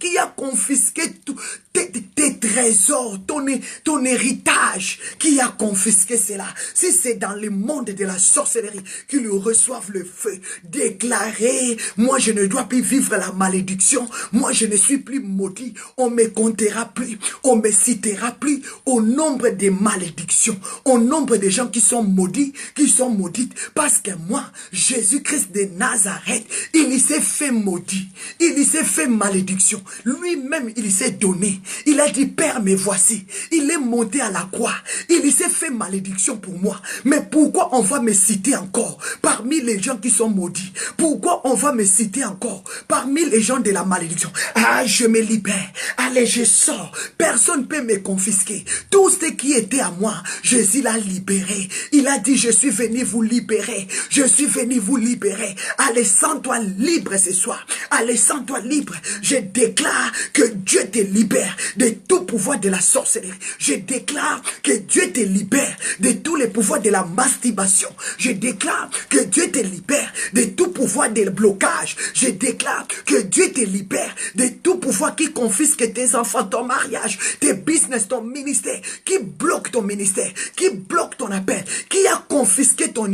tout, tes trésors, ton héritage? Qui a confisqué cela? Si c'est dans le monde de la sorcellerie, qu'ils reçoivent le feu. Déclarez, moi je ne dois plus vivre la malédiction, moi je ne suis plus maudit, on me comptera plus, on me citera plus au nombre des malédictions, au nombre des gens qui sont maudits, qui sont maudites, parce que moi, Jésus-Christ de Nazareth, il s'est fait maudit, il s'est fait malédiction, lui-même il s'est donné, il a dit, Père, me voici, il est monté à la croix, il s'est fait malédiction pour moi, mais pourquoi on va me citer encore parmi les gens qui sont maudits? Pourquoi on va me citer encore parmi les gens de la malédiction? Ah, je me libère. Allez, je sors. Personne ne peut me confisquer. Tout ce qui était à moi, Jésus l'a libéré. Il a dit, je suis venu vous libérer. Je suis venu vous libérer. Allez, sens-toi libre ce soir. Allez, sens-toi libre. Je déclare que Dieu te libère de tout pouvoir de la sorcellerie. Je déclare que Dieu te libère de tous les pouvoirs de la masturbation. Je déclare que Dieu te libère de tout pouvoir de blocage. Je déclare que Dieu te libère de tout pouvoir qui confisque tes enfants, ton mariage, tes business, ton ministère, qui bloque ton ministère, qui bloque ton appel, qui a confisqué ton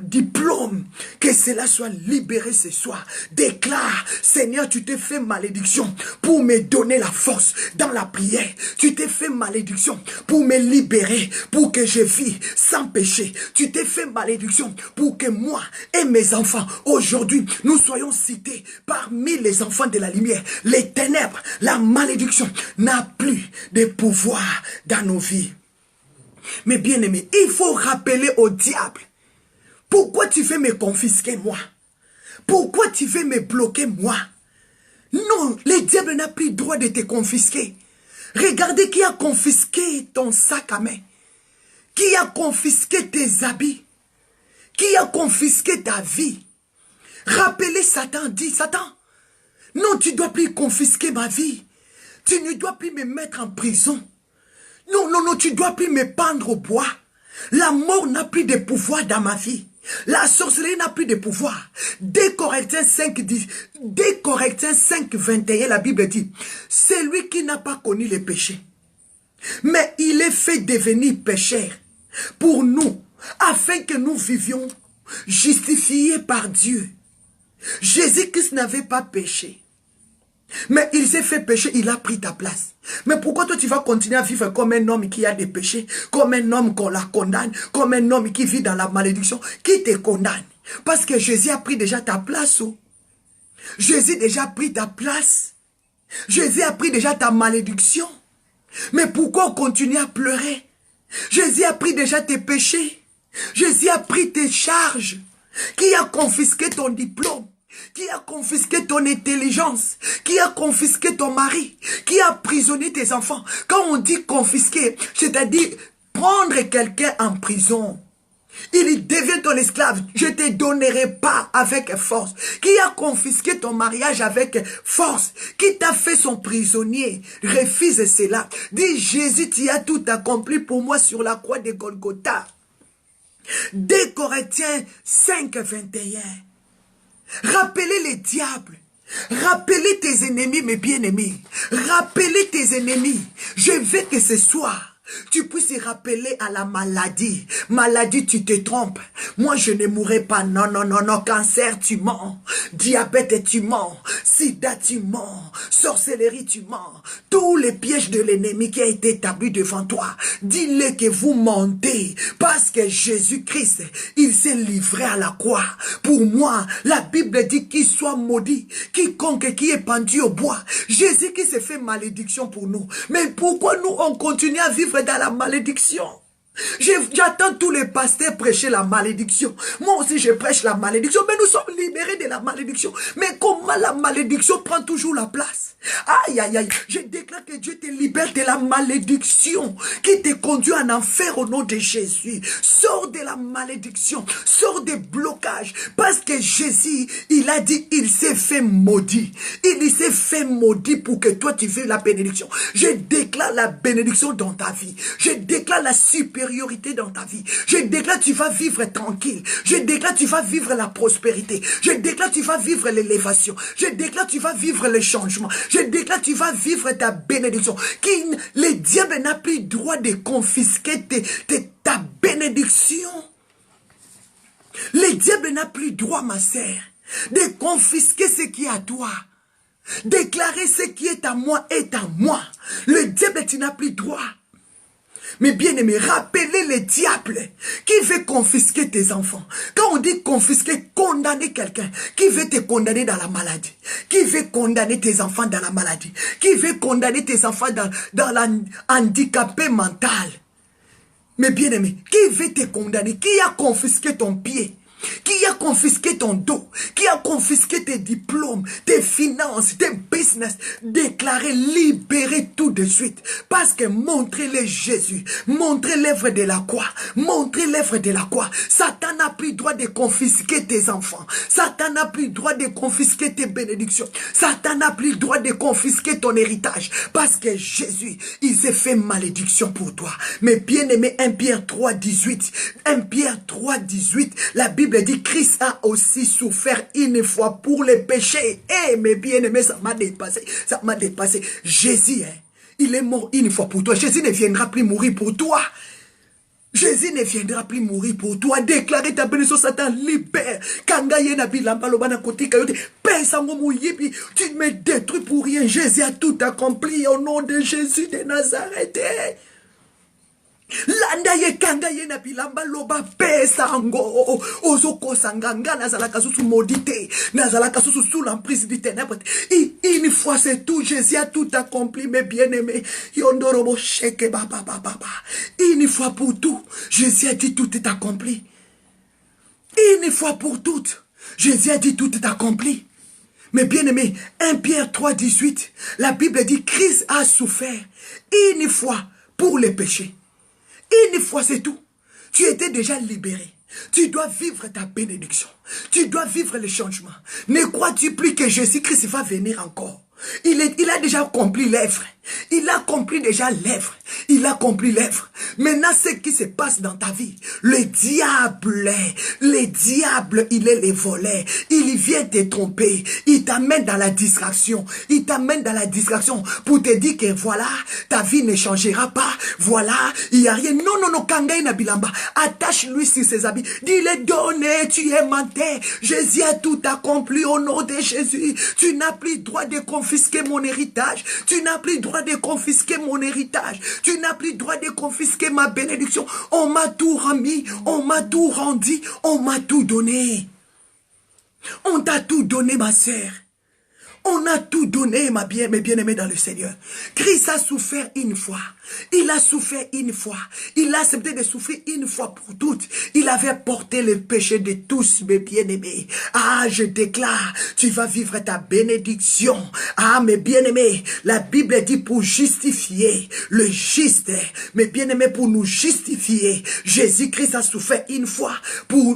diplôme. Que cela soit libéré ce soir. Déclare, Seigneur, tu t'es fait malédiction pour me donner la force dans la prière. Tu t'es fait malédiction pour me libérer, pour que je vis sans péché. Tu t'es fait malédiction pour que moi et mes enfants, aujourd'hui, nous soyons cités parmi les enfants de la lumière. Les ténèbres, la malédiction n'a plus de pouvoir dans nos vies. Mais bien aimé, il faut rappeler au diable, pourquoi tu veux me confisquer moi? Pourquoi tu veux me bloquer moi? Non, le diable n'a plus le droit de te confisquer. Regardez qui a confisqué ton sac à main. Qui a confisqué tes habits. Qui a confisqué ta vie. Rappelez Satan, dit Satan, non, tu ne dois plus confisquer ma vie. Tu ne dois plus me mettre en prison. Non, non, non, tu ne dois plus me pendre au bois. La mort n'a plus de pouvoir dans ma vie. La sorcellerie n'a plus de pouvoir. Dès Corinthiens 5, 21, la Bible dit, celui qui n'a pas connu le péché, mais il est fait devenir pécheur pour nous, afin que nous vivions justifiés par Dieu. Jésus-Christ n'avait pas péché. Mais il s'est fait pécher, il a pris ta place. Mais pourquoi toi tu vas continuer à vivre comme un homme qui a des péchés, comme un homme qu'on la condamne, comme un homme qui vit dans la malédiction? Qui te condamne? Parce que Jésus a pris déjà ta place. Oh. Jésus a déjà pris ta place. Jésus a pris déjà ta malédiction. Mais pourquoi continuer à pleurer? Jésus a pris déjà tes péchés. Jésus a pris tes charges. qui a confisqué ton diplôme, qui a confisqué ton intelligence, qui a confisqué ton mari, qui a emprisonné tes enfants. Quand on dit confisquer, c'est-à-dire prendre quelqu'un en prison. Il devient ton esclave. Je ne te donnerai pas avec force. Qui a confisqué ton mariage avec force? Qui t'a fait son prisonnier? Refuse cela. Dis, Jésus, tu as tout accompli pour moi sur la croix de Golgotha. 2 Corinthiens 5, 21. Rappelez les diables. Rappelez tes ennemis, mes bien-aimés. Rappelez tes ennemis. Je veux que ce soir, tu puisses rappeler à la maladie. Maladie, tu te trompes. Moi, je ne mourrai pas. Non, non, non, non. Cancer, tu mens. Diabète, tu mens. Sida, tu mens. Sorcellerie, tu mens. Tous les pièges de l'ennemi qui a été établi devant toi. Dis-le que vous mentez. Parce que Jésus-Christ, il s'est livré à la croix. Pour moi, la Bible dit qu'il soit maudit. Quiconque qui est pendu au bois. Jésus qui s'est fait malédiction pour nous. Mais pourquoi nous, on continue à vivre dans la malédiction? J'attends tous les pasteurs prêcher la malédiction. Moi aussi je prêche la malédiction. Mais nous sommes libérés de la malédiction. Mais comment la malédiction prend toujours la place? Aïe aïe aïe. Je déclare que Dieu te libère de la malédiction qui te conduit en enfer au nom de Jésus. Sors de la malédiction. Sors des blocages. Parce que Jésus, il a dit, il s'est fait maudit. Il s'est fait maudit pour que toi tu vives la bénédiction. Je déclare la bénédiction dans ta vie. Je déclare la supériorité dans ta vie. Je déclare tu vas vivre tranquille. Je déclare tu vas vivre la prospérité. Je déclare tu vas vivre l'élévation. Je déclare tu vas vivre le changement. Je déclare tu vas vivre ta bénédiction. Le diable n'a plus droit de confisquer ta bénédiction. Le diable n'a plus droit, ma sœur, de confisquer ce qui est à toi. Déclarer ce qui est à moi est à moi. Le diable, tu n'as plus droit. Mais bien aimé, rappelez les diables qui veut confisquer tes enfants. Quand on dit confisquer, condamner quelqu'un, qui veut te condamner dans la maladie, qui veut condamner tes enfants dans la maladie, qui veut condamner tes enfants dans l'handicapé mental. Mais bien aimé, qui veut te condamner, qui a confisqué ton pied, qui a confisqué ton dos, qui a confisqué tes diplômes, tes finances, tes business, déclarez, libérez tout de suite. Parce que montrez-les Jésus, montrez l'œuvre de la croix, montrez l'œuvre de la croix. Satan n'a plus droit de confisquer tes enfants. Satan n'a plus droit de confisquer tes bénédictions. Satan n'a plus droit de confisquer ton héritage. Parce que Jésus, il s'est fait malédiction pour toi. Mais bien aimé, 1 Pierre 3, 18, 1 Pierre 3, 18, la Bible dit Christ a aussi souffert une fois pour les péchés. Eh, mes bien-aimés, ça m'a dépassé. Ça m'a dépassé. Jésus, hein, il est mort une fois pour toi. Jésus ne viendra plus mourir pour toi. Jésus ne viendra plus mourir pour toi. Déclarer ta bénédiction, Satan libère. Kangaye na bilamba lobana kotika yote. Pensango mouyibi. Tu me détruis pour rien. Jésus a tout accompli au nom de Jésus de Nazareth. Landa ye kanga ye na bilamba loba pesa ngo ozoko sanganga nazalaka susu maudité nazalaka susu sous l'emprise du ténèbre. Une fois c'est tout, Jésus a tout accompli, mes bien-aimés. Yondorobo sheke baba baba. Une fois pour tout, Jésus a dit tout est accompli. Une fois pour toutes, Jésus a dit tout est accompli. Mais bien aimé, 1 Pierre 3, 18, la Bible dit Christ a souffert une fois pour les péchés. Une fois, c'est tout. Tu étais déjà libéré. Tu dois vivre ta bénédiction. Tu dois vivre le changement. Ne crois-tu plus que Jésus-Christ va venir encore? Il a déjà accompli l'œuvre. Il a accompli déjà l'œuvre. Il a accompli l'œuvre. Maintenant, ce qui se passe dans ta vie, le diable, il est le voleur. Il vient te tromper. Il t'amène dans la distraction. Il t'amène dans la distraction pour te dire que voilà, ta vie ne changera pas. Voilà, il n'y a rien. Non, non, non, Kangaï Nabilamba. Attache-lui sur ses habits. Dis-le, donne, tu es menteur. Jésus a tout accompli au nom de Jésus. Tu n'as plus droit de confisquer mon héritage. Tu n'as plus droit de confisquer mon héritage. Tu n'as plus droit de confisquer ma bénédiction. On m'a tout remis, on m'a tout rendu, on m'a tout donné. On t'a tout donné, ma sœur. On a tout donné, mes bien-aimés dans le Seigneur. Christ a souffert une fois. Il a souffert une fois. Il a accepté de souffrir une fois pour toutes. Il avait porté le péché de tous, mes bien-aimés. Ah, je déclare, tu vas vivre ta bénédiction. Ah, mes bien-aimés, la Bible dit pour justifier le juste. Mes bien-aimés, pour nous justifier, Jésus-Christ a souffert une fois.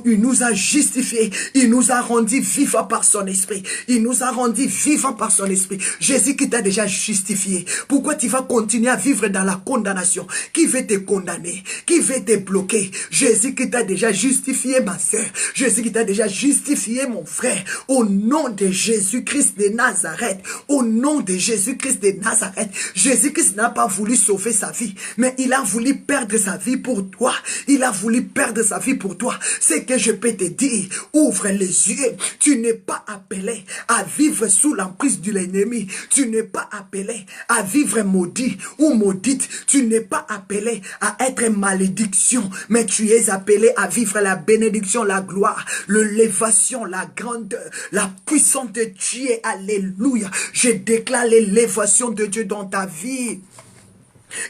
Il nous a justifiés. Il nous a rendus vivants par son esprit. Il nous a rendus vivants par son esprit. Jésus qui t'a déjà justifié. Pourquoi tu vas continuer à vivre dans la condamnation? Qui veut te condamner? Qui veut te bloquer? Jésus qui t'a déjà justifié, ma soeur. Jésus qui t'a déjà justifié, mon frère. Au nom de Jésus-Christ de Nazareth. Au nom de Jésus-Christ de Nazareth. Jésus-Christ n'a pas voulu sauver sa vie, mais il a voulu perdre sa vie pour toi. Il a voulu perdre sa vie pour toi. C'est que je peux te dire, ouvre les yeux. Tu n'es pas appelé à vivre sous l'emprise de l'ennemi. Tu n'es pas appelé à vivre maudit ou maudite. Tu n'es pas appelé à être malédiction, mais tu es appelé à vivre la bénédiction, la gloire, l'élévation, la grandeur, la puissance de Dieu. Alléluia. Je déclare l'élévation de Dieu dans ta vie.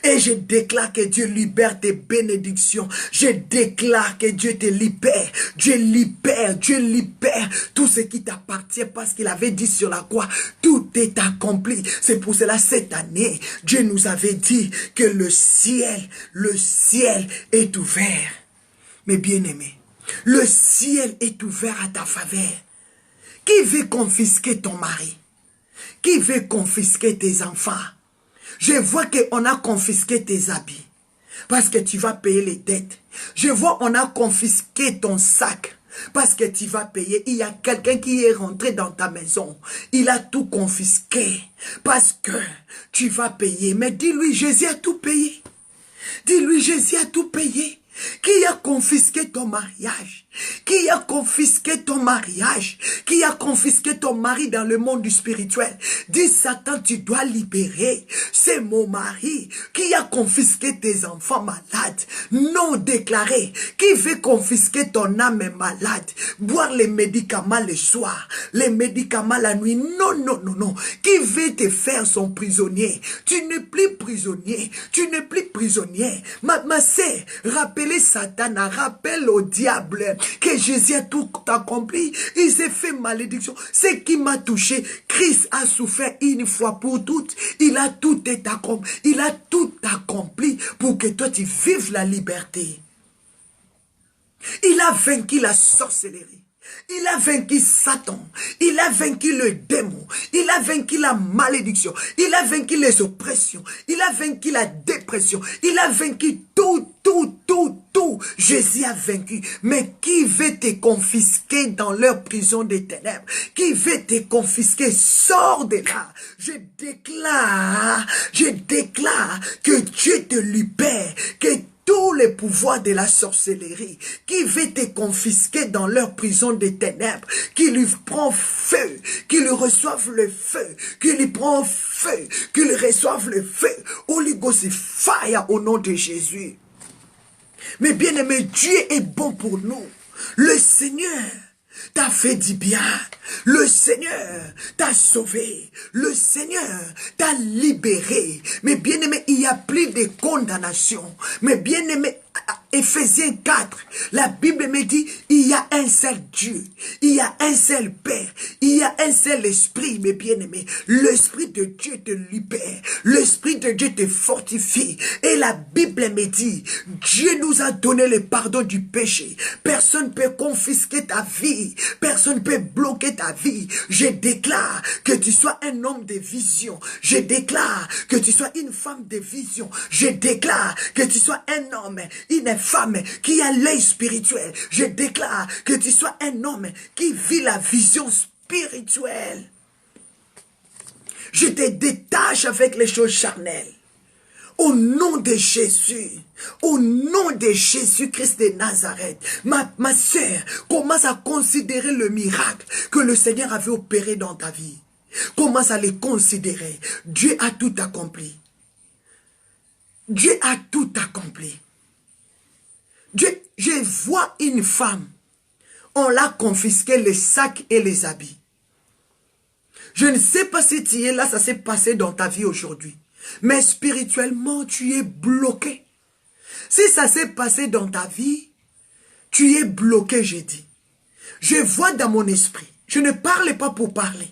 Et je déclare que Dieu libère tes bénédictions. Je déclare que Dieu te libère. Dieu libère tout ce qui t'appartient parce qu'il avait dit sur la croix, tout est accompli. C'est pour cela cette année, Dieu nous avait dit que le ciel est ouvert. Mes bien-aimés, le ciel est ouvert à ta faveur. Qui veut confisquer ton mari? Qui veut confisquer tes enfants? Je vois qu'on a confisqué tes habits parce que tu vas payer les dettes. Je vois qu'on a confisqué ton sac parce que tu vas payer. Il y a quelqu'un qui est rentré dans ta maison. Il a tout confisqué parce que tu vas payer. Mais dis-lui, Jésus a tout payé. Dis-lui, Jésus a tout payé. Qui a confisqué ton mariage? Qui a confisqué ton mariage? Qui a confisqué ton mari dans le monde du spirituel? Dis Satan, tu dois libérer. C'est mon mari. Qui a confisqué tes enfants malades? Non déclaré. Qui veut confisquer ton âme malade? Boire les médicaments le soir, les médicaments la nuit. Non, non, non, non. Qui veut te faire son prisonnier? Tu n'es plus prisonnier. Tu n'es plus prisonnier. Ma sœur, rappelez Satan, rappelle au diable que Jésus a tout accompli. Il s'est fait malédiction. Ce qui m'a touché, Christ a souffert une fois pour toutes. Il a tout accompli. Il a tout accompli pour que toi tu vives la liberté. Il a vaincu la sorcellerie. Il a vaincu Satan. Il a vaincu le démon. Il a vaincu la malédiction. Il a vaincu les oppressions. Il a vaincu la dépression. Il a vaincu tout. Jésus a vaincu. Mais qui veut te confisquer dans leur prison des ténèbres? Qui veut te confisquer? Sors de là. Je déclare que Dieu te libère, que tous les pouvoirs de la sorcellerie qui veut te confisquer dans leur prison des ténèbres, qui lui prend feu, qui lui reçoivent le feu, qui lui prend feu, qui lui reçoivent le feu. Holy Ghost fire au nom de Jésus. Mais bien aimé, Dieu est bon pour nous. Le Seigneur t'a fait du bien. Le Seigneur t'a sauvé. Le Seigneur t'a libéré. Mais bien aimé, il n'y a plus de condamnation. Mais bien aimé, Éphésiens 4, la Bible me dit, il y a un seul Dieu, il y a un seul Père, il y a un seul Esprit, mes bien-aimés. L'Esprit de Dieu te libère, l'Esprit de Dieu te fortifie. Et la Bible me dit, Dieu nous a donné le pardon du péché. Personne ne peut confisquer ta vie, personne ne peut bloquer ta vie. Je déclare que tu sois un homme de vision, je déclare que tu sois une femme de vision, je déclare que tu sois un homme, une femme qui a l'œil spirituel. Je déclare que tu sois un homme qui vit la vision spirituelle. Je te détache avec les choses charnelles. Au nom de Jésus, au nom de Jésus-Christ de Nazareth, ma sœur, commence à considérer le miracle que le Seigneur avait opéré dans ta vie. Commence à le considérer. Dieu a tout accompli. Dieu a tout accompli. Je vois une femme, on l'a confisqué les sacs et les habits. Je ne sais pas si tu es là, ça s'est passé dans ta vie aujourd'hui. Mais spirituellement, tu es bloqué. Si ça s'est passé dans ta vie, tu es bloqué, j'ai dit. Je vois dans mon esprit, je ne parle pas pour parler,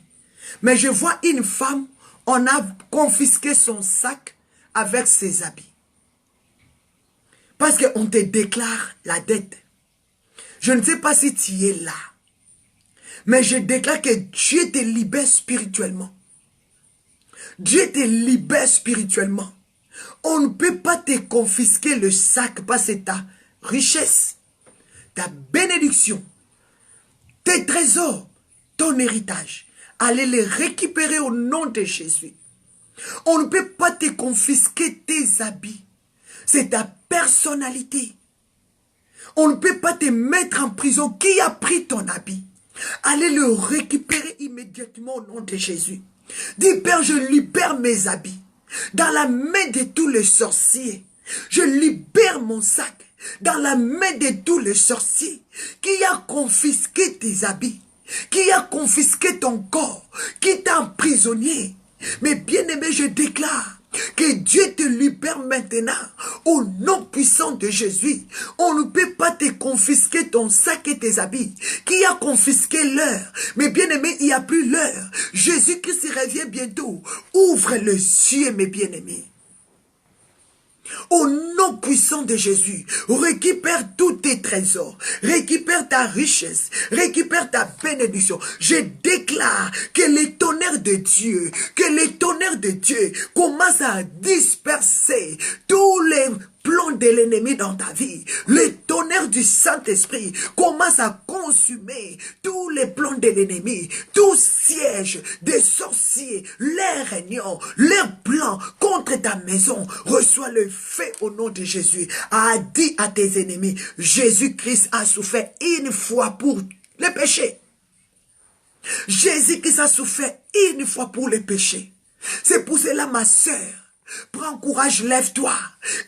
mais je vois une femme, on a confisqué son sac avec ses habits. Parce qu'on te déclare la dette. Je ne sais pas si tu es là, mais je déclare que Dieu te libère spirituellement. Dieu te libère spirituellement. On ne peut pas te confisquer le sac parce que ta richesse, ta bénédiction, tes trésors, ton héritage, allez les récupérer au nom de Jésus. On ne peut pas te confisquer tes habits. C'est ta personnalité. On ne peut pas te mettre en prison. Qui a pris ton habit? Allez le récupérer immédiatement au nom de Jésus. Dis, Père, je libère mes habits. Dans la main de tous les sorciers. Je libère mon sac. Dans la main de tous les sorciers. Qui a confisqué tes habits? Qui a confisqué ton corps? Qui t'a emprisonné? Mais bien-aimé, je déclare que Dieu te libère maintenant au nom puissant de Jésus. On ne peut pas te confisquer ton sac et tes habits. Qui a confisqué l'heure? Mais bien-aimé, il n'y a plus l'heure. Jésus-Christ revient bientôt. Ouvre les yeux, mes bien-aimés. Au nom puissant de Jésus, récupère tous tes trésors, récupère ta richesse, récupère ta bénédiction. Je déclare que les tonnerres de Dieu commencent à disperser tous les plans de l'ennemi dans ta vie. Le tonnerre du Saint-Esprit commence à consumer tous les plans de l'ennemi, tout siège des sorciers, leurs réunions, leurs plans contre ta maison. Reçois le feu au nom de Jésus. Dis à tes ennemis, Jésus-Christ a souffert une fois pour les péchés. Jésus-Christ a souffert une fois pour les péchés. C'est pour cela, ma sœur, prends courage, lève-toi,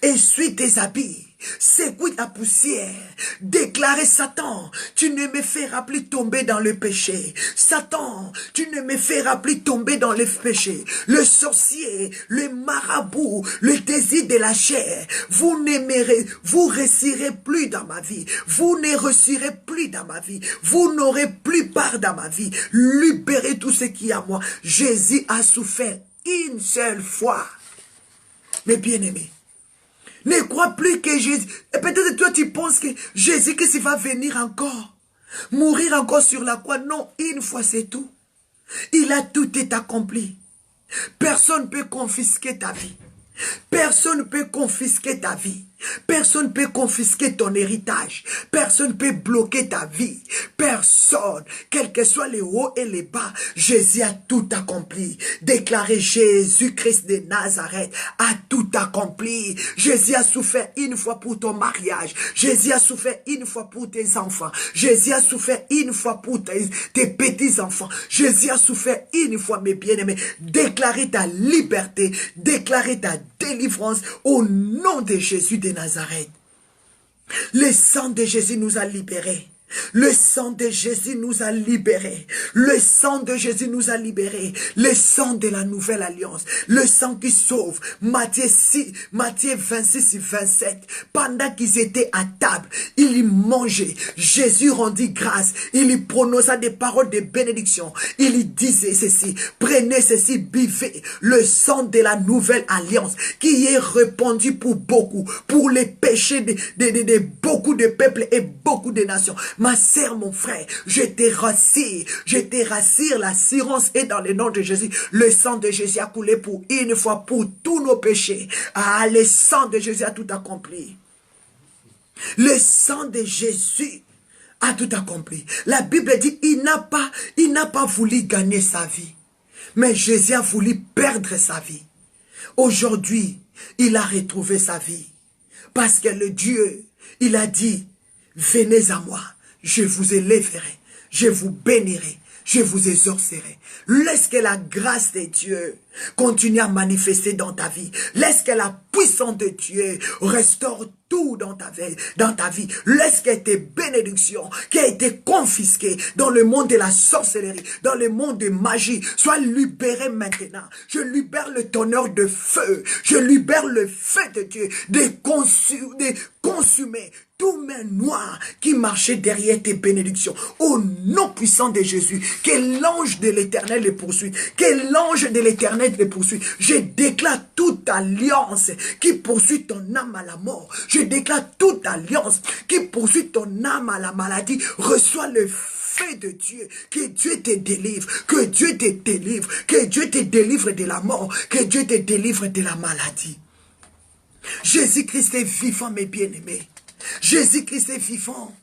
essuie tes habits, secoue la poussière, déclarez Satan, tu ne me feras plus tomber dans le péché. Satan, tu ne me feras plus tomber dans le péché. Le sorcier, le marabout, le désir de la chair, vous réussirez plus dans ma vie. Vous ne réussirez plus dans ma vie. Vous n'aurez plus part dans ma vie. Libérez tout ce qui est à moi. Jésus a souffert une seule fois. Mais bien-aimé, ne crois plus que Jésus... Et peut-être toi tu penses que Jésus-Christ va venir encore. Mourir encore sur la croix. Non, une fois c'est tout. Il a tout été accompli. Personne ne peut confisquer ta vie. Personne ne peut confisquer ta vie. Personne ne peut confisquer ton héritage. Personne ne peut bloquer ta vie. Personne, quels que soient les hauts et les bas, Jésus a tout accompli. Déclarez Jésus-Christ de Nazareth a tout accompli. Jésus a souffert une fois pour ton mariage. Jésus a souffert une fois pour tes enfants. Jésus a souffert une fois pour tes petits-enfants. Jésus a souffert une fois, mes bien-aimés. Déclarez ta liberté. Déclarez ta délivrance au nom de Jésus de Nazareth. Le sang de Jésus nous a libérés. Le sang de Jésus nous a libérés. Le sang de Jésus nous a libérés. Le sang de la nouvelle alliance. Le sang qui sauve. Matthieu 26 et 27. Pendant qu'ils étaient à table, ils mangeaient. Jésus rendit grâce. Il y prononça des paroles de bénédiction. Il y disait ceci. Prenez ceci, buvez. Le sang de la nouvelle alliance qui est répandu pour beaucoup. Pour les péchés de beaucoup de peuples et beaucoup de nations. Ma sœur, mon frère, je te rassure, l'assurance est dans le nom de Jésus. Le sang de Jésus a coulé pour une fois pour tous nos péchés. Ah, le sang de Jésus a tout accompli. Le sang de Jésus a tout accompli. La Bible dit, il n'a pas voulu gagner sa vie. Mais Jésus a voulu perdre sa vie. Aujourd'hui, il a retrouvé sa vie. Parce que le Dieu, il a dit, venez à moi. Je vous élèverai, je vous bénirai. je vous exaucerai. Laisse que la grâce de Dieu continue à manifester dans ta vie. Laisse que la puissance de Dieu restaure tout dans ta vie. Laisse que tes bénédictions qui ont été confisquées dans le monde de la sorcellerie, dans le monde de magie, soient libérées maintenant. Je libère le tonnerre de feu. Je libère le feu de Dieu de consumer tous mes noirs qui marchaient derrière tes bénédictions. Au nom puissant de Jésus, que l'ange de l'Éternel les poursuit. Que l'ange de l'Éternel les poursuit. Je déclare toute alliance qui poursuit ton âme à la mort. Je déclare toute alliance qui poursuit ton âme à la maladie. Reçois le feu de Dieu. Que Dieu te délivre. Que Dieu te délivre. Que Dieu te délivre de la mort. Que Dieu te délivre de la maladie. Jésus-Christ est vivant, mes bien-aimés. Jésus-Christ est vivant.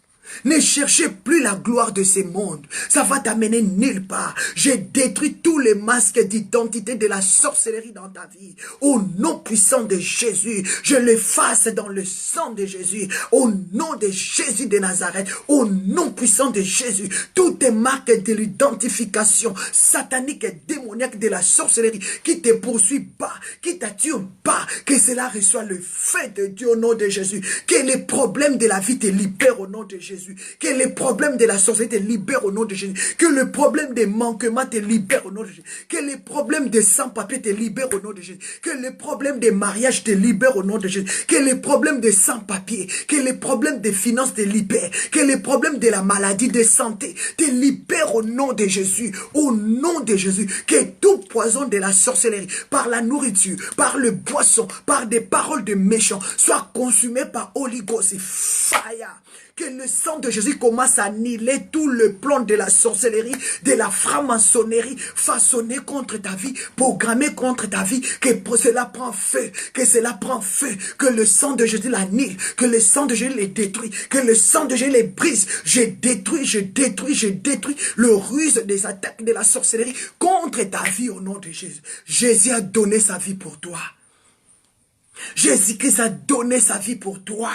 Ne cherchez plus la gloire de ce monde. Ça va t'amener nulle part. J'ai détruit tous les masques d'identité de la sorcellerie dans ta vie. Au nom puissant de Jésus, je l'efface dans le sang de Jésus. Au nom de Jésus de Nazareth, au nom puissant de Jésus, toutes les marques de l'identification satanique et démoniaque de la sorcellerie qui te poursuit pas, qui t'attire pas, que cela reçoit le feu de Dieu au nom de Jésus. Que les problèmes de la vie te libèrent au nom de Jésus. Que les problèmes de la sorcellerie te libèrent au nom de Jésus. Que le problème des manquements te libère au nom de Jésus. Que les problèmes de sans-papiers te libèrent au nom de Jésus. Que les problèmes de mariage te libèrent au nom de Jésus. Que les problèmes de sans-papiers, que les problèmes de finances te libèrent. Que les problèmes de la maladie, de santé te libèrent au nom de Jésus. Au nom de Jésus. Que tout poison de la sorcellerie, par la nourriture, par le boisson, par des paroles de méchants, soit consumé par Holy Ghost et fire. Que le sang de Jésus commence à annihiler tout le plan de la sorcellerie, de la franc-maçonnerie, façonné contre ta vie, programmé contre ta vie, que cela prend feu, que cela prend feu, que le sang de Jésus l'annihile, que le sang de Jésus les détruit, que le sang de Jésus les brise. Je détruis le ruse des attaques de la sorcellerie contre ta vie au nom de Jésus. Jésus a donné sa vie pour toi. Jésus-Christ a donné sa vie pour toi.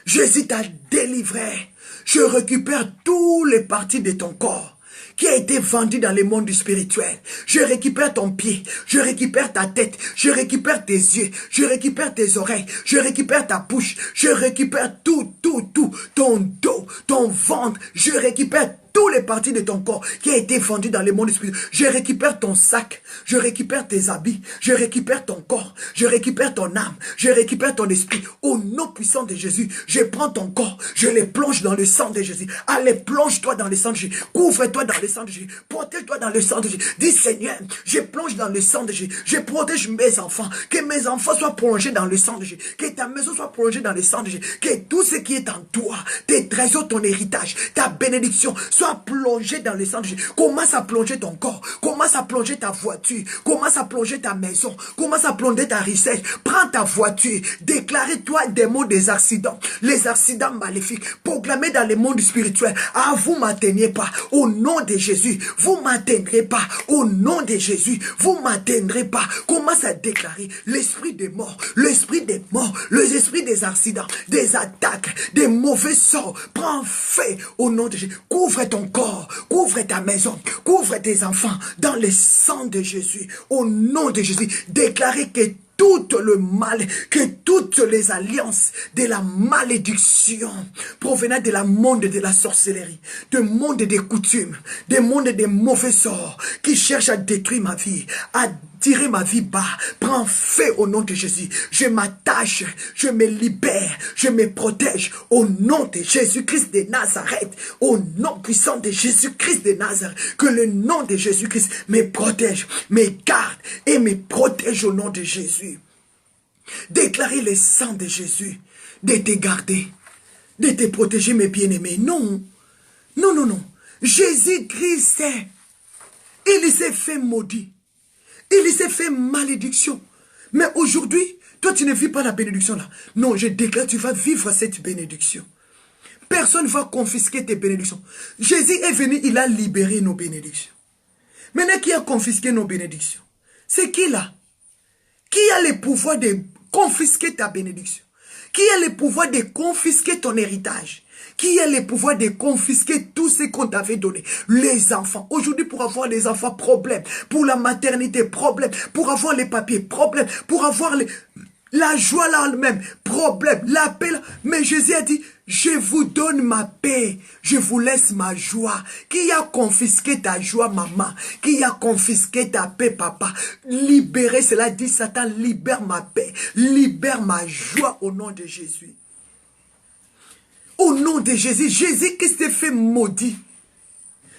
Jésus t'a délivré. Je récupère tous les parties de ton corps qui a été vendu dans le monde spirituel. Je récupère ton pied, je récupère ta tête, je récupère tes yeux, je récupère tes oreilles, je récupère ta bouche, je récupère tout, ton dos, ton ventre, je récupère toutes les parties de ton corps qui a été vendu dans le monde spirituel. Je récupère ton sac, je récupère tes habits, je récupère ton corps, je récupère ton âme, je récupère ton esprit. Au nom puissant de Jésus, je prends ton corps, je les plonge dans le sang de Jésus. Allez, plonge-toi dans le sang de Jésus. Couvre-toi dans le sang de Jésus. Protège-toi dans le sang de Jésus. Dis Seigneur, je plonge dans le sang de Jésus. Je protège mes enfants. Que mes enfants soient plongés dans le sang de Jésus. Que ta maison soit plongée dans le sang de Jésus. Que tout ce qui est en toi, tes trésors, ton héritage, ta bénédiction, soit plongé dans le sang de Jésus. Commence à plonger ton corps. Commence à plonger ta voiture. Commence à plonger ta maison. Commence à plonger ta richesse. Prends ta voiture. Déclarez-toi des mots des accidents. Les accidents maléfiques. Proclamez dans le monde spirituel. Ah, vous m'atteignez pas. Au nom de Jésus. Vous m'atteindrez pas. Au nom de Jésus. Vous m'atteindrez pas. Commence à déclarer l'esprit des morts. L'esprit des morts. Les esprits des accidents. Des attaques. Des mauvais sorts. Prends feu au nom de Jésus. Couvre ton corps, couvre ta maison, couvre tes enfants dans le sang de Jésus. Au nom de Jésus, déclarez que tout le mal, que toutes les alliances de la malédiction provenant de la monde de la sorcellerie, du monde des coutumes, du monde des mauvais sorts qui cherchent à détruire ma vie, à tirer ma vie bas, prends feu au nom de Jésus. Je m'attache, je me libère, je me protège au nom de Jésus-Christ de Nazareth, au nom puissant de Jésus-Christ de Nazareth, que le nom de Jésus-Christ me protège, me garde et me protège au nom de Jésus. Déclarez le sang de Jésus de te garder, de te protéger, mes bien-aimés. Non, non, non, non. Jésus-Christ, il s'est fait maudit. Il s'est fait malédiction. Mais aujourd'hui, toi, tu ne vis pas la bénédiction là. Non, je déclare, tu vas vivre cette bénédiction. Personne ne va confisquer tes bénédictions. Jésus est venu, il a libéré nos bénédictions. Maintenant, qui a confisqué nos bénédictions? C'est qui là? Qui a le pouvoir de confisquer ta bénédiction? Qui a le pouvoir de confisquer ton héritage? qui a le pouvoir de confisquer tout ce qu'on t'avait donné. Les enfants. Aujourd'hui, pour avoir les enfants, problème. Pour la maternité, problème. Pour avoir les papiers, problème. Pour avoir la joie là même, problème. La paix là. Mais Jésus a dit, je vous donne ma paix. Je vous laisse ma joie. Qui a confisqué ta joie, maman? Qui a confisqué ta paix, papa? Libérez, cela dit Satan, libère ma paix. Libère ma joie au nom de Jésus. Au nom de Jésus, Jésus qui s'est fait maudit.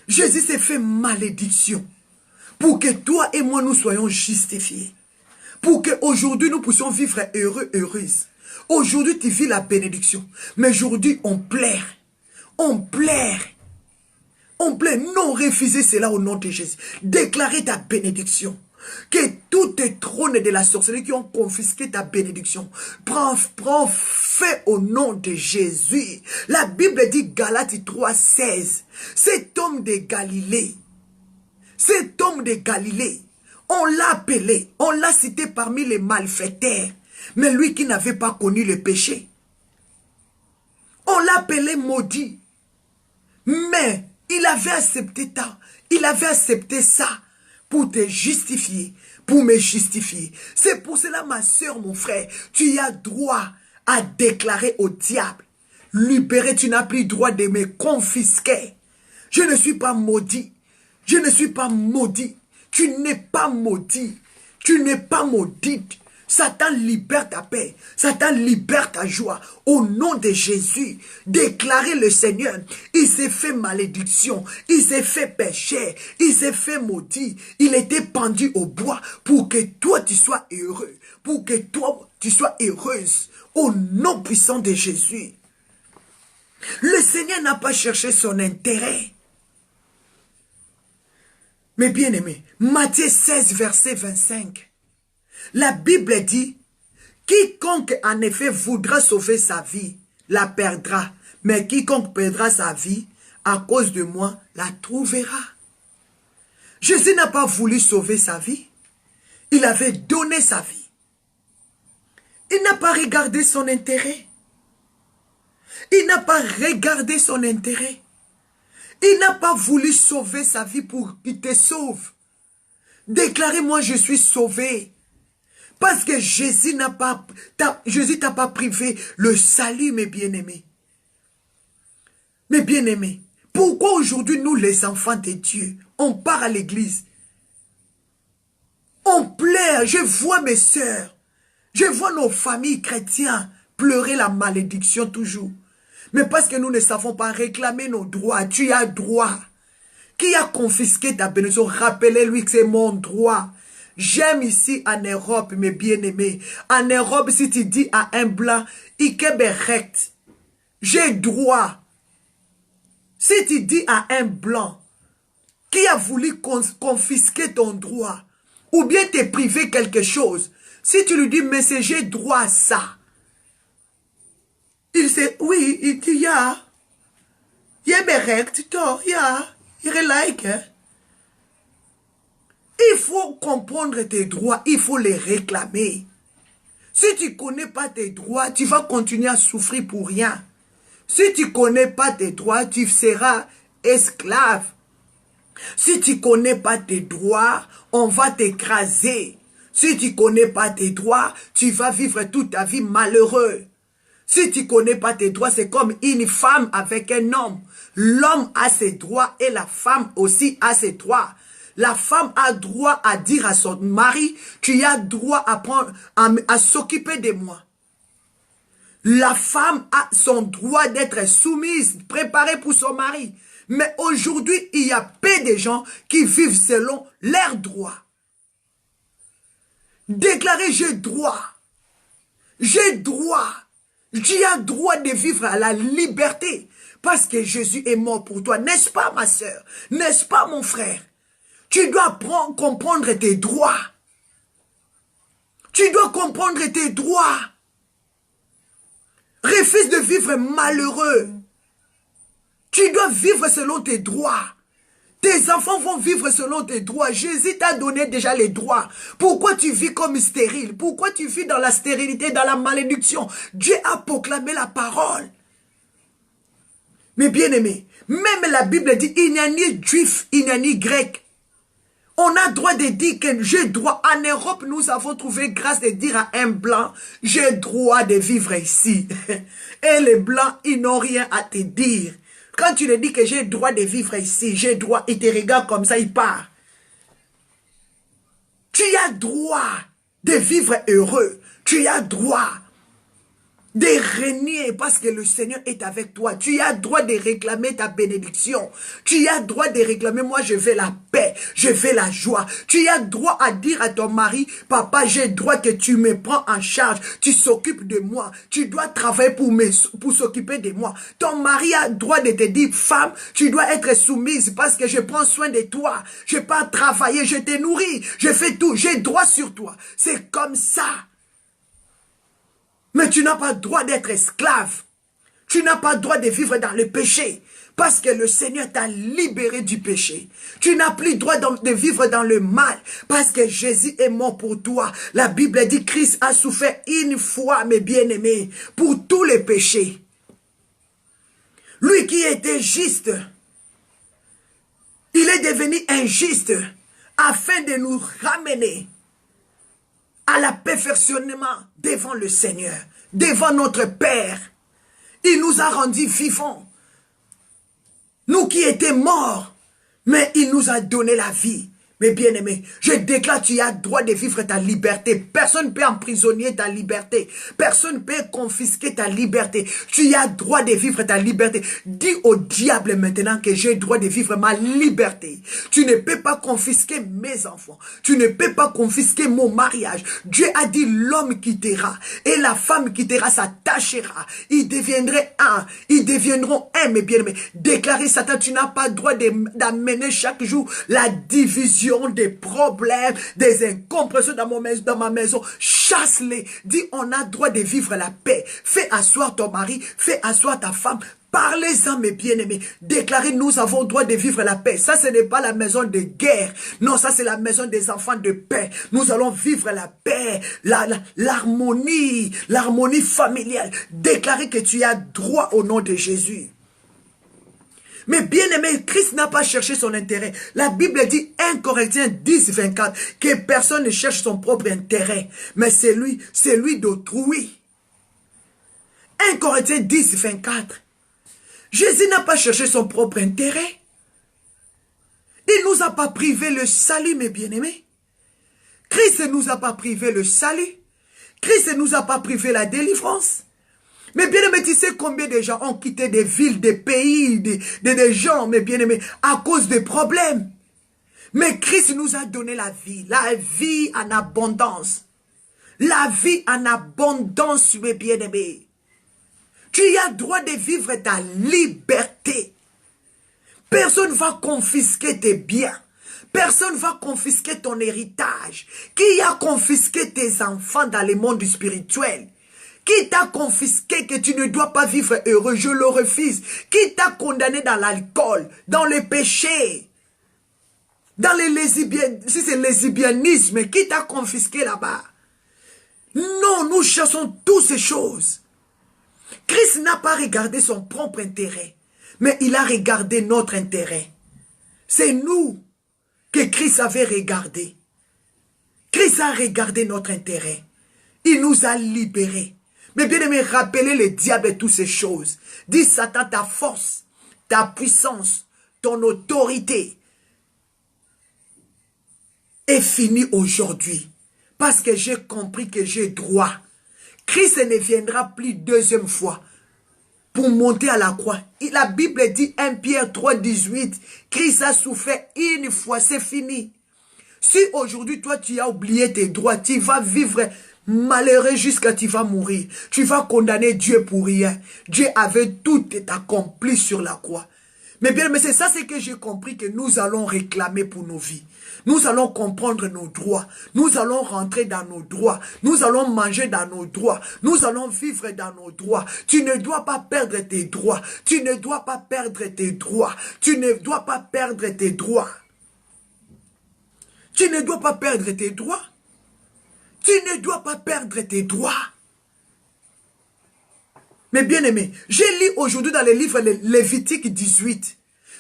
Jésus s'est fait malédiction. Pour que toi et moi nous soyons justifiés. Pour qu'aujourd'hui nous puissions vivre heureux, heureuses. Aujourd'hui tu vis la bénédiction. Mais aujourd'hui on plaire. On plaire. On plaît. Non, refusez cela au nom de Jésus. Déclarez ta bénédiction. Que tout les trônes de la sorcellerie qui ont confisqué ta bénédiction, prends fait au nom de Jésus. La Bible dit, Galates 3,16, cet homme de Galilée, on l'a appelé, on l'a cité parmi les malfaiteurs, mais lui qui n'avait pas connu le péché, on l'a appelé maudit, mais il avait accepté ça, pour te justifier, pour me justifier. C'est pour cela, ma soeur, mon frère, tu as droit à déclarer au diable, libérer, tu n'as plus droit de me confisquer. Je ne suis pas maudit. Je ne suis pas maudit. Tu n'es pas maudit. Tu n'es pas maudite. Satan libère ta paix. Satan libère ta joie. Au nom de Jésus, déclarez le Seigneur. Il s'est fait malédiction. Il s'est fait péché. Il s'est fait maudit. Il était pendu au bois pour que toi tu sois heureux. Pour que toi tu sois heureuse. Au nom puissant de Jésus. Le Seigneur n'a pas cherché son intérêt. Mais bien aimé, Matthieu 16, verset 25. La Bible dit, quiconque en effet voudra sauver sa vie, la perdra. Mais quiconque perdra sa vie, à cause de moi, la trouvera. Jésus n'a pas voulu sauver sa vie. Il avait donné sa vie. Il n'a pas regardé son intérêt. Il n'a pas regardé son intérêt. Il n'a pas voulu sauver sa vie pour qu'il te sauve. Déclarez-moi, je suis sauvé. Parce que Jésus t'a pas privé le salut, mes bien-aimés. Mes bien-aimés, pourquoi aujourd'hui nous, les enfants de Dieu, on part à l'église? On pleure, je vois mes sœurs, je vois nos familles chrétiennes pleurer la malédiction toujours. Mais parce que nous ne savons pas réclamer nos droits, tu as droit. Qui a confisqué ta bénédiction? Rappelez-lui que c'est mon droit. J'aime ici en Europe, mes bien-aimés. En Europe, si tu dis à un blanc, Ikeberet, j'ai droit. Si tu dis à un blanc qui a voulu confisquer ton droit, ou bien te priver quelque chose, si tu lui dis, mais j'ai droit à ça, il sait, oui, il dit, ya, Yeberet, ya, il like, hein. Il faut comprendre tes droits, il faut les réclamer. Si tu ne connais pas tes droits, tu vas continuer à souffrir pour rien. Si tu ne connais pas tes droits, tu seras esclave. Si tu ne connais pas tes droits, on va t'écraser. Si tu ne connais pas tes droits, tu vas vivre toute ta vie malheureux. Si tu ne connais pas tes droits, c'est comme une femme avec un homme. L'homme a ses droits et la femme aussi a ses droits. La femme a droit à dire à son mari, tu as droit à s'occuper de moi. La femme a son droit d'être soumise, préparée pour son mari. Mais aujourd'hui, il y a peu de gens qui vivent selon leurs droits. Déclarez, j'ai droit. J'ai droit. Tu as droit de vivre à la liberté. Parce que Jésus est mort pour toi. N'est-ce pas, ma soeur? N'est-ce pas, mon frère? Tu dois comprendre tes droits. Tu dois comprendre tes droits. Refuse de vivre malheureux. Tu dois vivre selon tes droits. Tes enfants vont vivre selon tes droits. Jésus t'a donné déjà les droits. Pourquoi tu vis comme stérile? Pourquoi tu vis dans la stérilité, dans la malédiction? Dieu a proclamé la parole. Mes bien-aimés, même la Bible dit, il n'y a ni juif, il n'y a ni grec. On a droit de dire que j'ai droit. En Europe, nous avons trouvé grâce de dire à un blanc, j'ai droit de vivre ici. Et les blancs, ils n'ont rien à te dire. Quand tu leur dis que j'ai droit de vivre ici, j'ai droit, ils te regardent comme ça, ils partent. Tu as droit de vivre heureux. Tu as droit de régner parce que le Seigneur est avec toi. Tu as droit de réclamer ta bénédiction. Tu as droit de réclamer, moi je veux la paix, je veux la joie. Tu as droit à dire à ton mari, papa, j'ai droit que tu me prends en charge, tu s'occupes de moi, tu dois travailler pour s'occuper de moi. Ton mari a droit de te dire, femme, tu dois être soumise parce que je prends soin de toi. Je pars travailler, je te nourris, je fais tout, j'ai droit sur toi. C'est comme ça. Mais tu n'as pas le droit d'être esclave. Tu n'as pas le droit de vivre dans le péché. Parce que le Seigneur t'a libéré du péché. Tu n'as plus le droit de vivre dans le mal. Parce que Jésus est mort pour toi. La Bible dit Christ a souffert une fois, mes bien-aimés, pour tous les péchés. Lui qui était juste, il est devenu injuste afin de nous ramener à la perfectionnement devant le Seigneur, devant notre Père. Il nous a rendus vivants. Nous qui étions morts, mais il nous a donné la vie. Mes bien-aimés, je déclare, tu as le droit de vivre ta liberté. Personne ne peut emprisonner ta liberté. Personne ne peut confisquer ta liberté. Tu as le droit de vivre ta liberté. Dis au diable maintenant que j'ai le droit de vivre ma liberté. Tu ne peux pas confisquer mes enfants. Tu ne peux pas confisquer mon mariage. Dieu a dit l'homme quittera et la femme quittera, s'attachera. Ils deviendraient un. Ils deviendront un, mes bien-aimés. Déclarer Satan, tu n'as pas le droit d'amener chaque jour la division, des problèmes, des incompréhensions dans ma maison. Chasse-les. Dis, on a droit de vivre la paix. Fais asseoir ton mari, fais asseoir ta femme. Parlez-en, mes bien-aimés. Déclarez, nous avons le droit de vivre la paix. Ça, ce n'est pas la maison de guerre. Non, ça, c'est la maison des enfants de paix. Nous allons vivre la paix, l'harmonie familiale. Déclarez que tu as droit au nom de Jésus. Mais bien aimé, Christ n'a pas cherché son intérêt. La Bible dit 1 Corinthiens 10, 24, que personne ne cherche son propre intérêt, mais c'est lui d'autrui. 1 Corinthiens 10, 24. Jésus n'a pas cherché son propre intérêt. Il ne nous a pas privé le salut, mes bien-aimés. Christ ne nous a pas privé le salut. Christ ne nous a pas privé la délivrance. Mais bien-aimés, tu sais combien de gens ont quitté des villes, des pays, des gens, mes bien-aimés, à cause des problèmes. Mais Christ nous a donné la vie en abondance. La vie en abondance, mes bien-aimés. Tu as le droit de vivre ta liberté. Personne ne va confisquer tes biens. Personne ne va confisquer ton héritage. Qui a confisqué tes enfants dans le monde spirituel? Qui t'a confisqué que tu ne dois pas vivre heureux? Je le refuse. Qui t'a condamné dans l'alcool, dans le péché, dans les lesbiennes, si c'est le lesbianisme, qui t'a confisqué là-bas? Non, nous cherchons toutes ces choses. Christ n'a pas regardé son propre intérêt, mais il a regardé notre intérêt. C'est nous que Christ avait regardé. Christ a regardé notre intérêt. Il nous a libérés. Mais bien aimé, rappelez le diable et toutes ces choses. Dis Satan, ta force, ta puissance, ton autorité est finie aujourd'hui. Parce que j'ai compris que j'ai droit. Christ ne viendra plus deuxième fois pour monter à la croix. La Bible dit 1 Pierre 3, 18, Christ a souffert une fois, c'est fini. Si aujourd'hui, toi, tu as oublié tes droits, tu vas vivre malheureux jusqu'à tu vas mourir. Tu vas condamner Dieu pour rien. Dieu avait tout accompli sur la croix. Mais bien, mais c'est ça, c'est que j'ai compris que nous allons réclamer pour nos vies. Nous allons comprendre nos droits. Nous allons rentrer dans nos droits. Nous allons manger dans nos droits. Nous allons vivre dans nos droits. Tu ne dois pas perdre tes droits. Tu ne dois pas perdre tes droits. Tu ne dois pas perdre tes droits. Tu ne dois pas perdre tes droits. Tu ne dois pas perdre tes droits. Mais bien aimé, je lis aujourd'hui dans le livre Lévitique 18.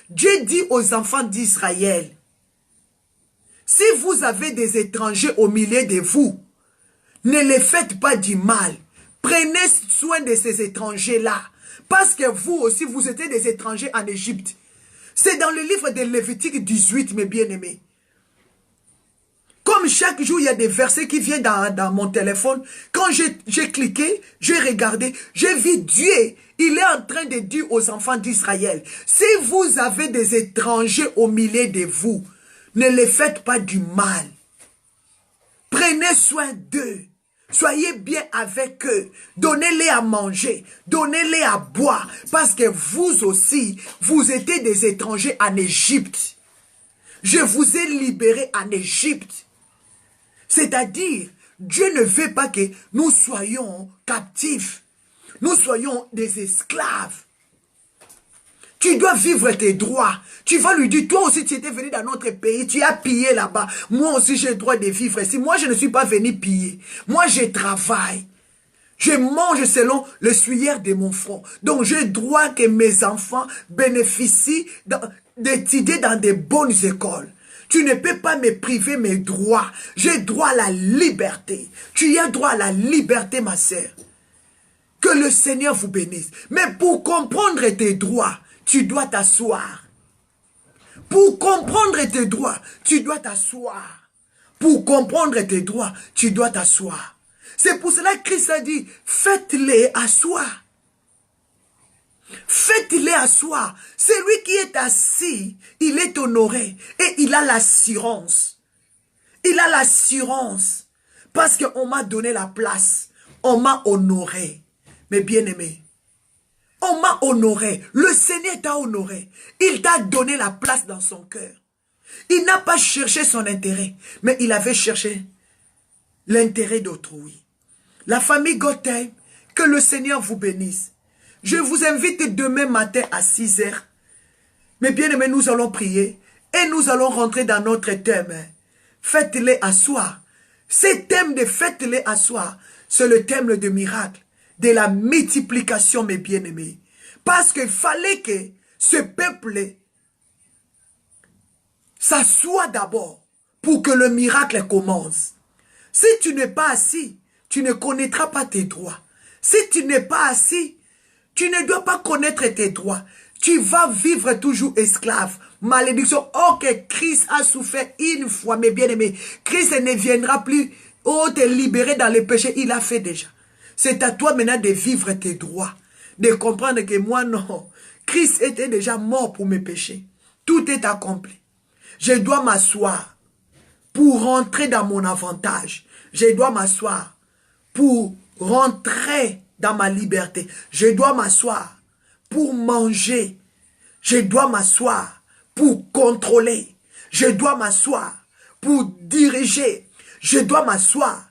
Dieu dit aux enfants d'Israël, si vous avez des étrangers au milieu de vous, ne les faites pas du mal. Prenez soin de ces étrangers-là. Parce que vous aussi, vous étiez des étrangers en Égypte. C'est dans le livre de Lévitique 18, mes bien-aimés. Comme chaque jour, il y a des versets qui viennent dans mon téléphone. Quand j'ai cliqué, j'ai regardé, j'ai vu Dieu. Il est en train de dire aux enfants d'Israël, si vous avez des étrangers au milieu de vous, ne les faites pas du mal. Prenez soin d'eux. Soyez bien avec eux. Donnez-les à manger. Donnez-les à boire. Parce que vous aussi, vous étiez des étrangers en Égypte. Je vous ai libérés en Égypte. C'est-à-dire, Dieu ne veut pas que nous soyons captifs. Nous soyons des esclaves. Tu dois vivre tes droits. Tu vas lui dire, toi aussi tu étais venu dans notre pays, tu as pillé là-bas. Moi aussi j'ai le droit de vivre ici. Moi je ne suis pas venu piller. Moi je travaille. Je mange selon le suaire de mon front. Donc j'ai le droit que mes enfants bénéficient d'étudier dans des bonnes écoles. Tu ne peux pas me priver mes droits. J'ai droit à la liberté. Tu as droit à la liberté, ma sœur. Que le Seigneur vous bénisse. Mais pour comprendre tes droits, tu dois t'asseoir. Pour comprendre tes droits, tu dois t'asseoir. Pour comprendre tes droits, tu dois t'asseoir. C'est pour cela que Christ a dit, faites-les asseoir. Faites-les asseoir. Celui qui est assis, il est honoré et il a l'assurance. Il a l'assurance parce qu'on m'a donné la place. On m'a honoré. Mais bien aimé, on m'a honoré. Le Seigneur t'a honoré. Il t'a donné la place dans son cœur. Il n'a pas cherché son intérêt, mais il avait cherché l'intérêt d'autrui. La famille Gotham, que le Seigneur vous bénisse. Je vous invite demain matin à 6 heures. Mais bien aimé, nous allons prier et nous allons rentrer dans notre thème. Faites-les asseoir. Ce thème de faites-les asseoir, c'est le thème de miracle, de la multiplication, mes bien-aimés. Parce qu'il fallait que ce peuple s'assoie d'abord pour que le miracle commence. Si tu n'es pas assis, tu ne connaîtras pas tes droits. Si tu n'es pas assis, tu ne dois pas connaître tes droits. Tu vas vivre toujours esclave. Malédiction. Oh, que Christ a souffert une fois, mes bien-aimés. Christ ne viendra plus te libérer dans les péchés. Il a fait déjà. C'est à toi maintenant de vivre tes droits. De comprendre que moi, non. Christ était déjà mort pour mes péchés. Tout est accompli. Je dois m'asseoir pour rentrer dans mon avantage. Je dois m'asseoir pour rentrer dans ma liberté. Je dois m'asseoir pour manger. Je dois m'asseoir pour contrôler. Je dois m'asseoir pour diriger. Je dois m'asseoir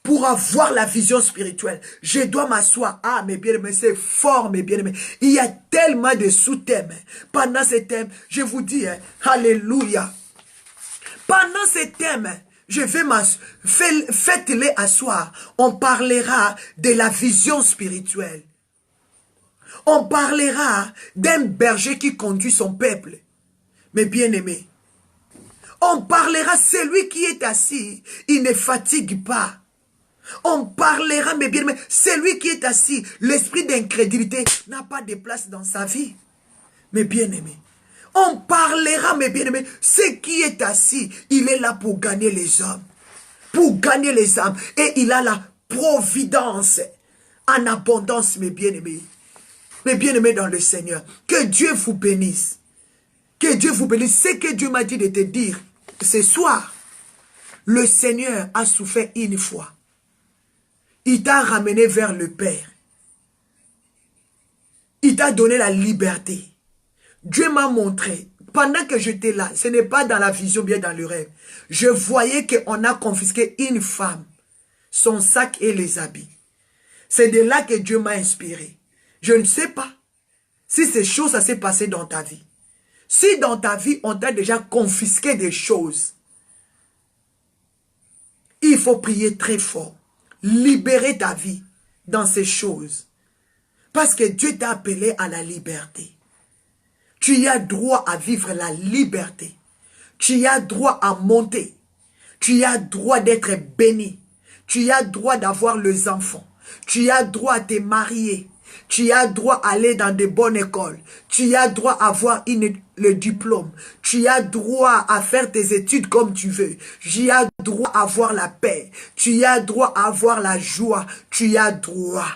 pour avoir la vision spirituelle. Je dois m'asseoir. Ah, mes bien-aimés, c'est fort, mes bien-aimés. Il y a tellement de sous-thèmes. Pendant ces thèmes, je vous dis, alléluia. Pendant ces thèmes, je vais faites-les asseoir. On parlera de la vision spirituelle. On parlera d'un berger qui conduit son peuple. Mes bien-aimés, on parlera celui qui est assis, il ne fatigue pas. On parlera, mes bien-aimés, celui qui est assis, l'esprit d'incrédulité n'a pas de place dans sa vie. Mes bien-aimés, on parlera, mes bien-aimés, ce qui est assis, il est là pour gagner les hommes, pour gagner les âmes. Et il a la providence en abondance, mes bien-aimés. Mes bien-aimés dans le Seigneur, que Dieu vous bénisse. Que Dieu vous bénisse. Ce que Dieu m'a dit de te dire ce soir, le Seigneur a souffert une fois. Il t'a ramené vers le Père. Il t'a donné la liberté. Dieu m'a montré, pendant que j'étais là, ce n'est pas dans la vision, bien dans le rêve, je voyais qu'on a confisqué une femme, son sac et les habits. C'est de là que Dieu m'a inspiré. Je ne sais pas si ces choses, ça s'est passé dans ta vie. Si dans ta vie, on t'a déjà confisqué des choses, il faut prier très fort. Libérer ta vie dans ces choses. Parce que Dieu t'a appelé à la liberté. Tu y as droit à vivre la liberté. Tu y as droit à monter. Tu y as droit d'être béni. Tu y as droit d'avoir les enfants. Tu y as droit à te marier. Tu as droit à aller dans de bonnes écoles. Tu as droit à avoir le diplôme. Tu as droit à faire tes études comme tu veux. Tu as droit à avoir la paix. Tu as droit à avoir la joie. Tu as droit.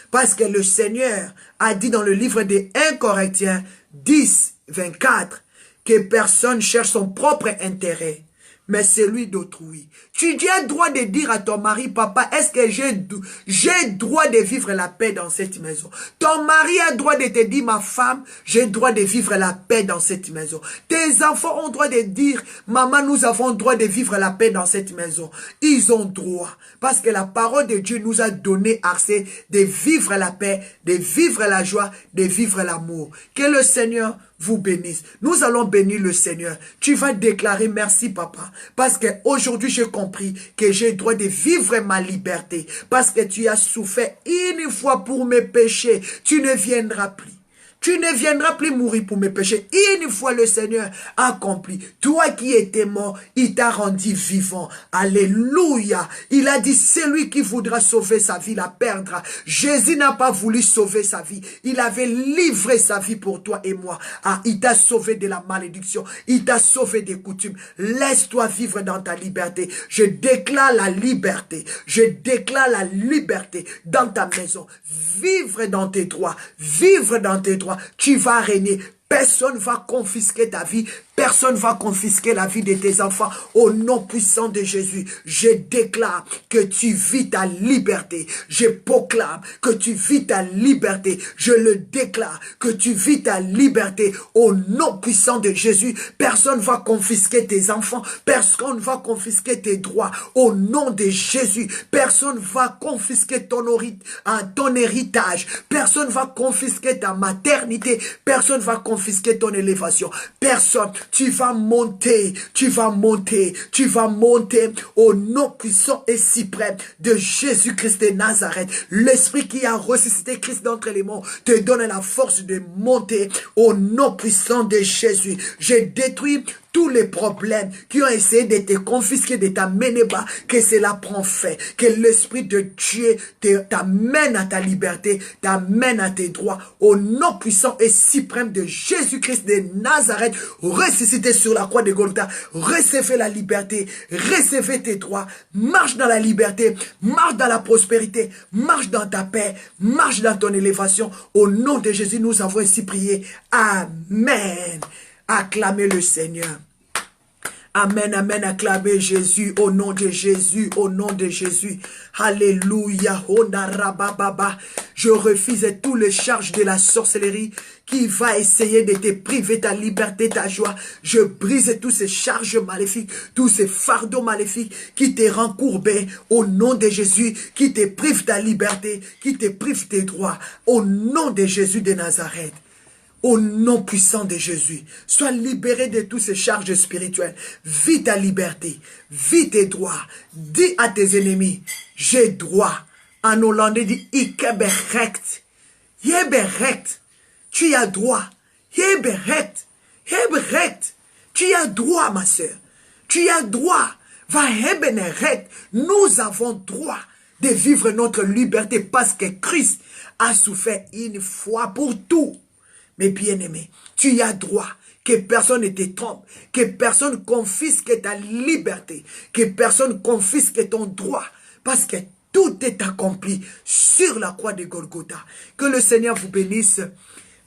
Parce que le Seigneur a dit dans le livre des 1 Corinthiens 10, 24, que personne cherche son propre intérêt, mais celui d'autrui. Tu as droit de dire à ton mari, papa, est-ce que j'ai droit de vivre la paix dans cette maison? Ton mari a droit de te dire, ma femme, j'ai droit de vivre la paix dans cette maison. Tes enfants ont droit de dire, maman, nous avons droit de vivre la paix dans cette maison. Ils ont droit. Parce que la parole de Dieu nous a donné accès de vivre la paix, de vivre la joie, de vivre l'amour. Que le Seigneur vous bénisse. Nous allons bénir le Seigneur. Tu vas déclarer merci, papa. Parce qu'aujourd'hui, j'ai compris que j'ai le droit de vivre ma liberté. Parce que tu as souffert une fois pour mes péchés. Tu ne viendras plus. Tu ne viendras plus mourir pour mes péchés. Une fois le Seigneur accompli. Toi qui étais mort, il t'a rendu vivant. Alléluia. Il a dit, celui qui voudra sauver sa vie la perdra. Jésus n'a pas voulu sauver sa vie. Il avait livré sa vie pour toi et moi. Ah, il t'a sauvé de la malédiction. Il t'a sauvé des coutumes. Laisse-toi vivre dans ta liberté. Je déclare la liberté. Je déclare la liberté dans ta maison. Vivre dans tes droits. Vivre dans tes droits. Tu vas régner. Personne ne va confisquer ta vie. Personne ne va confisquer la vie de tes enfants. Au nom puissant de Jésus, je déclare que tu vis ta liberté. Je proclame que tu vis ta liberté. Je le déclare que tu vis ta liberté. Au nom puissant de Jésus, personne ne va confisquer tes enfants. Personne ne va confisquer tes droits. Au nom de Jésus, personne ne va confisquer ton héritage. Personne ne va confisquer ta maternité. Personne ne va confisquer ton élévation. Personne. Tu vas monter, tu vas monter, tu vas monter au nom puissant et suprême de Jésus-Christ de Nazareth. L'Esprit qui a ressuscité Christ d'entre les morts te donne la force de monter au nom puissant de Jésus. Je détruis tous les problèmes qui ont essayé de te confisquer, de t'amener bas, que cela prend fin. Que l'Esprit de Dieu t'amène à ta liberté, t'amène à tes droits. Au nom puissant et suprême de Jésus-Christ de Nazareth, ressuscité sur la croix de Golgotha, recevez la liberté, recevez tes droits, marche dans la liberté, marche dans la prospérité, marche dans ta paix, marche dans ton élévation. Au nom de Jésus, nous avons ainsi prié. Amen. Acclamez le Seigneur. Amen, amen, acclamez Jésus, au nom de Jésus, au nom de Jésus. Alléluia, je refuse tous les charges de la sorcellerie qui va essayer de te priver ta liberté, ta joie. Je brise tous ces charges maléfiques, tous ces fardeaux maléfiques qui te rendent courbé, au nom de Jésus, qui te privent ta liberté, qui te privent tes droits, au nom de Jésus de Nazareth. Au nom puissant de Jésus, sois libéré de toutes ces charges spirituelles. Vis ta liberté, vis tes droits. Dis à tes ennemis, j'ai droit. En hollandais, dit, ik heb recht. Je hebt recht. Tu as droit. Je hebt recht. Je hebt recht. Tu as droit, ma soeur. Tu as droit. Va hebben recht. Nous avons droit de vivre notre liberté parce que Christ a souffert une fois pour tout. Mais bien-aimé, tu as droit, que personne ne te trompe, que personne confisque ta liberté, que personne confisque ton droit, parce que tout est accompli sur la croix de Golgotha. Que le Seigneur vous bénisse.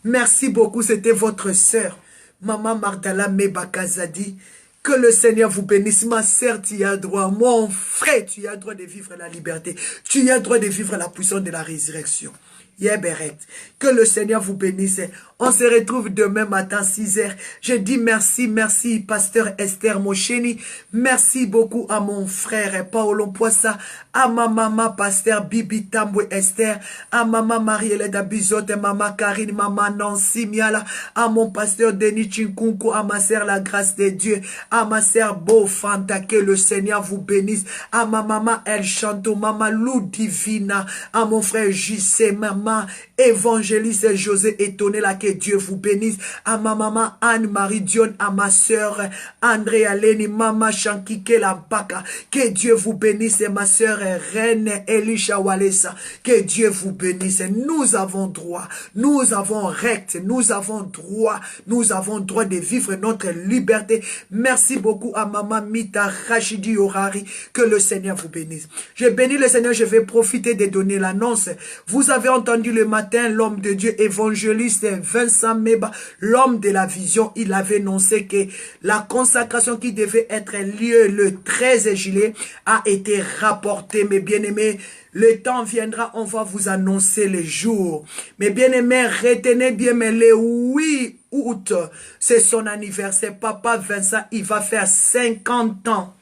Merci beaucoup, c'était votre sœur, Maman Magdala Mebakazadi. Que le Seigneur vous bénisse, ma sœur, tu as droit, mon frère, tu as droit de vivre la liberté, tu as droit de vivre la puissance de la résurrection. Yéberet. Que le Seigneur vous bénisse. On se retrouve demain matin 6h. Je dis merci, merci pasteur Esther Mocheni. Merci beaucoup à mon frère Paolo Poissa, à ma maman pasteur Bibi Tambwe Esther, à maman Marie-Hélène Bizotte, maman Karine, maman Nancy Miala, à mon pasteur Denis Chinkunku, à ma sœur La Grâce de Dieu, à ma sœur Beau Fanta, que le Seigneur vous bénisse, à ma maman El Chanto, maman Lou Divina, à mon frère JC, maman maman évangéliste José Etonela, que Dieu vous bénisse. À ma maman Anne-Marie Dion, à ma soeur André Aleni, maman Shankike Lampaka, que Dieu vous bénisse. Et ma soeur Reine Elisha Walesa, que Dieu vous bénisse. Nous avons droit, nous avons recte, nous avons droit de vivre notre liberté. Merci beaucoup à maman Mita Rachidi Orari, que le Seigneur vous bénisse. Je bénis le Seigneur, je vais profiter de donner l'annonce. Vous avez entendu le matin l'homme de Dieu évangéliste Vincent Meba, l'homme de la vision, il avait annoncé que la consacration qui devait être lieu le 13 juillet a été rapportée. Mes bien-aimés, le temps viendra, on va vous annoncer les jours. Mes bien-aimés, retenez bien, mais le 8 août, c'est son anniversaire. Papa Vincent, il va faire 50 ans.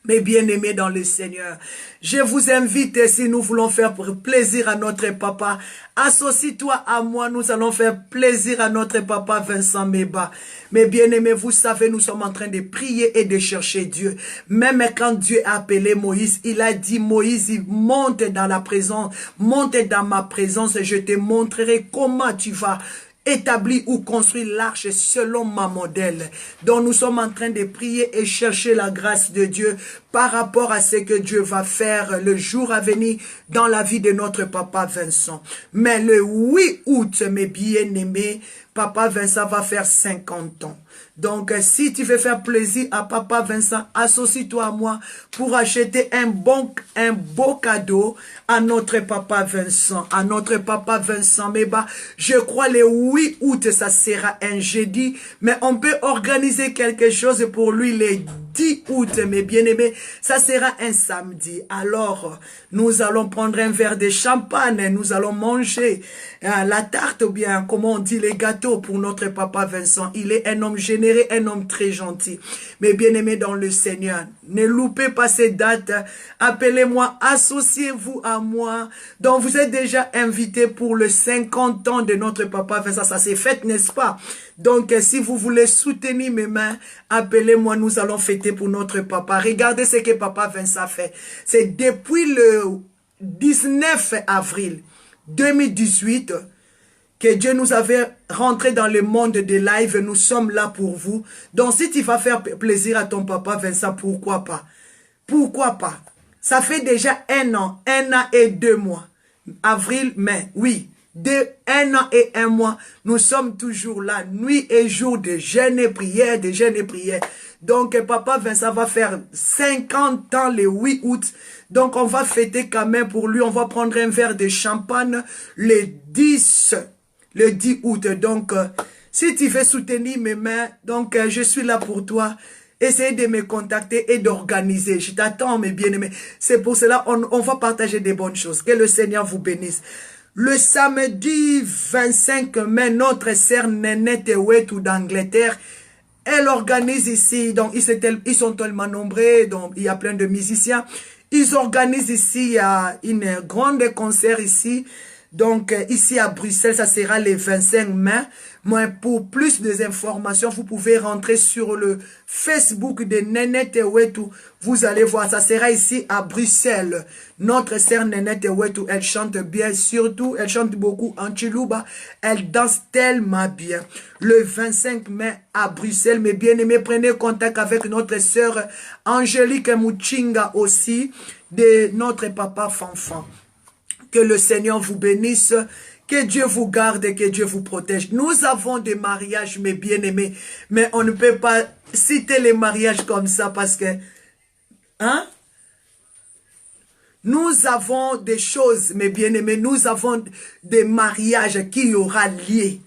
Mes bien-aimés dans le Seigneur, je vous invite, si nous voulons faire plaisir à notre papa, associe-toi à moi, nous allons faire plaisir à notre papa Vincent Meba. Mes bien-aimés, vous savez, nous sommes en train de prier et de chercher Dieu. Même quand Dieu a appelé Moïse, il a dit, Moïse, monte dans la présence, monte dans ma présence et je te montrerai comment tu vas établir ou construire l'arche selon ma modèle. Donc nous sommes en train de prier et chercher la grâce de Dieu par rapport à ce que Dieu va faire le jour à venir dans la vie de notre papa Vincent. Mais le 8 août, mes bien-aimés, papa Vincent va faire 50 ans. Donc, si tu veux faire plaisir à papa Vincent, associe-toi à moi pour acheter un beau cadeau à notre papa Vincent. Mais bah, je crois le 8 août, ça sera un jeudi, mais on peut organiser quelque chose pour lui le 10 août, mes bien-aimés. Ça sera un samedi. Alors, nous allons prendre un verre de champagne, nous allons manger la tarte ou bien, comment on dit, les gâteaux pour notre papa Vincent. Il est un homme généreux, un homme très gentil. Mes bien-aimés dans le Seigneur, ne loupez pas ces dates. Appelez-moi, associez-vous à moi. Donc, vous êtes déjà invités pour le 50 ans de notre papa Vincent. Ça s'est fait, n'est-ce pas? Donc, si vous voulez soutenir mes mains, appelez-moi, nous allons fêter pour notre papa. Regardez ce que papa Vincent fait. C'est depuis le 19 avril 2018 que Dieu nous avait rentré dans le monde de live. Nous sommes là pour vous. Donc, si tu vas faire plaisir à ton papa Vincent, pourquoi pas? Pourquoi pas? Ça fait déjà 1 an et 2 mois. Avril, mai, oui. 1 an et 1 mois, nous sommes toujours là, nuit et jour, de jeûne et prière, Donc, papa Vincent va faire 50 ans le 8 août. Donc, on va fêter quand même pour lui. On va prendre un verre de champagne le 10 août. Donc, si tu veux soutenir mes mains, donc je suis là pour toi. Essayez de me contacter et d'organiser. Je t'attends, mes bien-aimés. C'est pour cela on va partager des bonnes choses. Que le Seigneur vous bénisse. Le samedi 25 mai, notre sœur Nénette Wetou d'Angleterre, elle organise ici, donc ils sont tellement nombreux, donc il y a plein de musiciens. Ils organisent ici, il y a une grande concert ici. Donc, ici à Bruxelles, ça sera le 25 mai. Mais pour plus d'informations, vous pouvez rentrer sur le Facebook de Nénette Wetou. Vous allez voir, ça sera ici à Bruxelles. Notre sœur Nénette Wetou, elle chante bien, surtout, elle chante beaucoup en Chiluba. Elle danse tellement bien. Le 25 mai à Bruxelles, mes bien-aimés, prenez contact avec notre sœur Angélique Mouchinga aussi, de notre papa Fanfan. Que le Seigneur vous bénisse, que Dieu vous garde et que Dieu vous protège. Nous avons des mariages, mes bien-aimés, mais on ne peut pas citer les mariages comme ça parce que, hein? Nous avons des choses, mes bien-aimés, nous avons des mariages qui aura lié.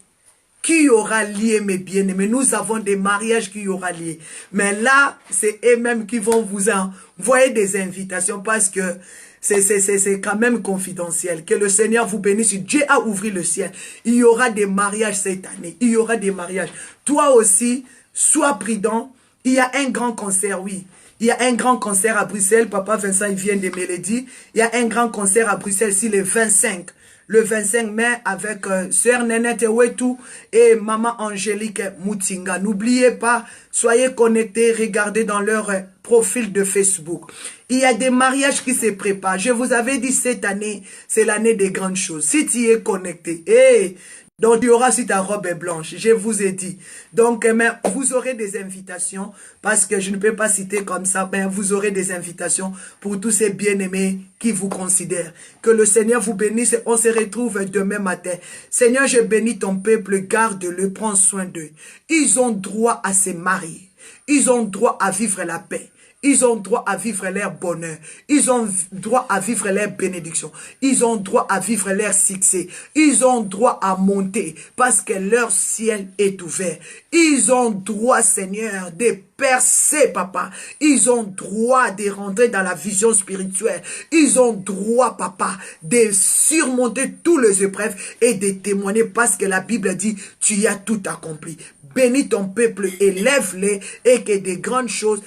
Qui aura lié, mes bien-aimés. Nous avons des mariages qui aura lié. Mais là, c'est eux-mêmes qui vont vous envoyer des invitations parce que c'est quand même confidentiel. Que le Seigneur vous bénisse. Dieu a ouvert le ciel. Il y aura des mariages cette année. Il y aura des mariages. Toi aussi, sois prudent. Il y a un grand concert, oui. Il y a un grand concert à Bruxelles. Papa Vincent, il vient de me le dire. Il y a un grand concert à Bruxelles, c'est le 25. le 25 mai avec Sœur Nénette Wetou et Maman Angélique Moutinga. N'oubliez pas, soyez connectés, regardez dans leur profil de Facebook. Il y a des mariages qui se préparent. Je vous avais dit cette année, c'est l'année des grandes choses. Si tu es connecté, donc tu auras si ta robe est blanche, je vous ai dit. Donc mais vous aurez des invitations, parce que je ne peux pas citer comme ça, mais vous aurez des invitations pour tous ces bien-aimés qui vous considèrent. Que le Seigneur vous bénisse, on se retrouve demain matin. Seigneur, je bénis ton peuple, garde-le, prends soin d'eux. Ils ont droit à se marier, ils ont droit à vivre la paix. Ils ont droit à vivre leur bonheur. Ils ont droit à vivre leur bénédiction. Ils ont droit à vivre leur succès. Ils ont droit à monter parce que leur ciel est ouvert. Ils ont droit, Seigneur, de percer, papa. Ils ont droit de rentrer dans la vision spirituelle. Ils ont droit, papa, de surmonter tous les épreuves et de témoigner parce que la Bible dit, tu as tout accompli. Bénis ton peuple, élève-les et que des grandes choses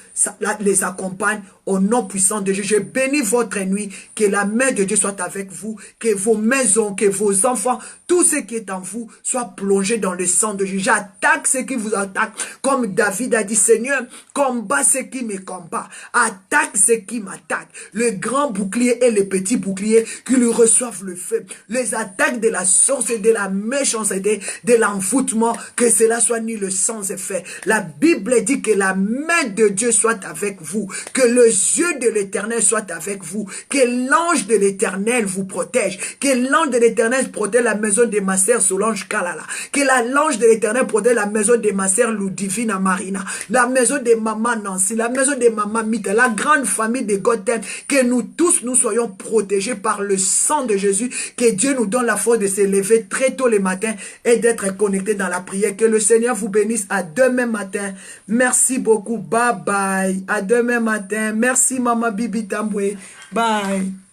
les accompagnent au nom puissant de Dieu. Je bénis votre nuit, que la main de Dieu soit avec vous, que vos maisons, que vos enfants, tout ce qui est en vous soit plongé dans le sang de Dieu. J'attaque ceux qui vous attaquent, comme David a dit, Seigneur, combat ceux qui me combattent, attaque ceux qui m'attaquent. Le grand bouclier et le petit bouclier qui lui reçoivent le feu. Les attaques de la source et de la méchanceté, de l'envoûtement, que cela soit ni le sans effet. La Bible dit que la main de Dieu soit avec vous, que le yeux de l'Éternel soit avec vous, que l'ange de l'Éternel vous protège, que l'ange de l'Éternel protège la maison de ma sœur Solange Kalala, que l'ange de l'Éternel protège la maison de ma sœur Ludivina Marina, la maison de maman Nancy, la maison de maman Mita, la grande famille de Gotham, que nous tous nous soyons protégés par le sang de Jésus, que Dieu nous donne la force de se lever très tôt le matin et d'être connectés dans la prière. Que le Seigneur vous bénisse. À demain matin. Merci beaucoup. Bye bye. À demain matin. Merci Maman Bibi Tamboué. Bye.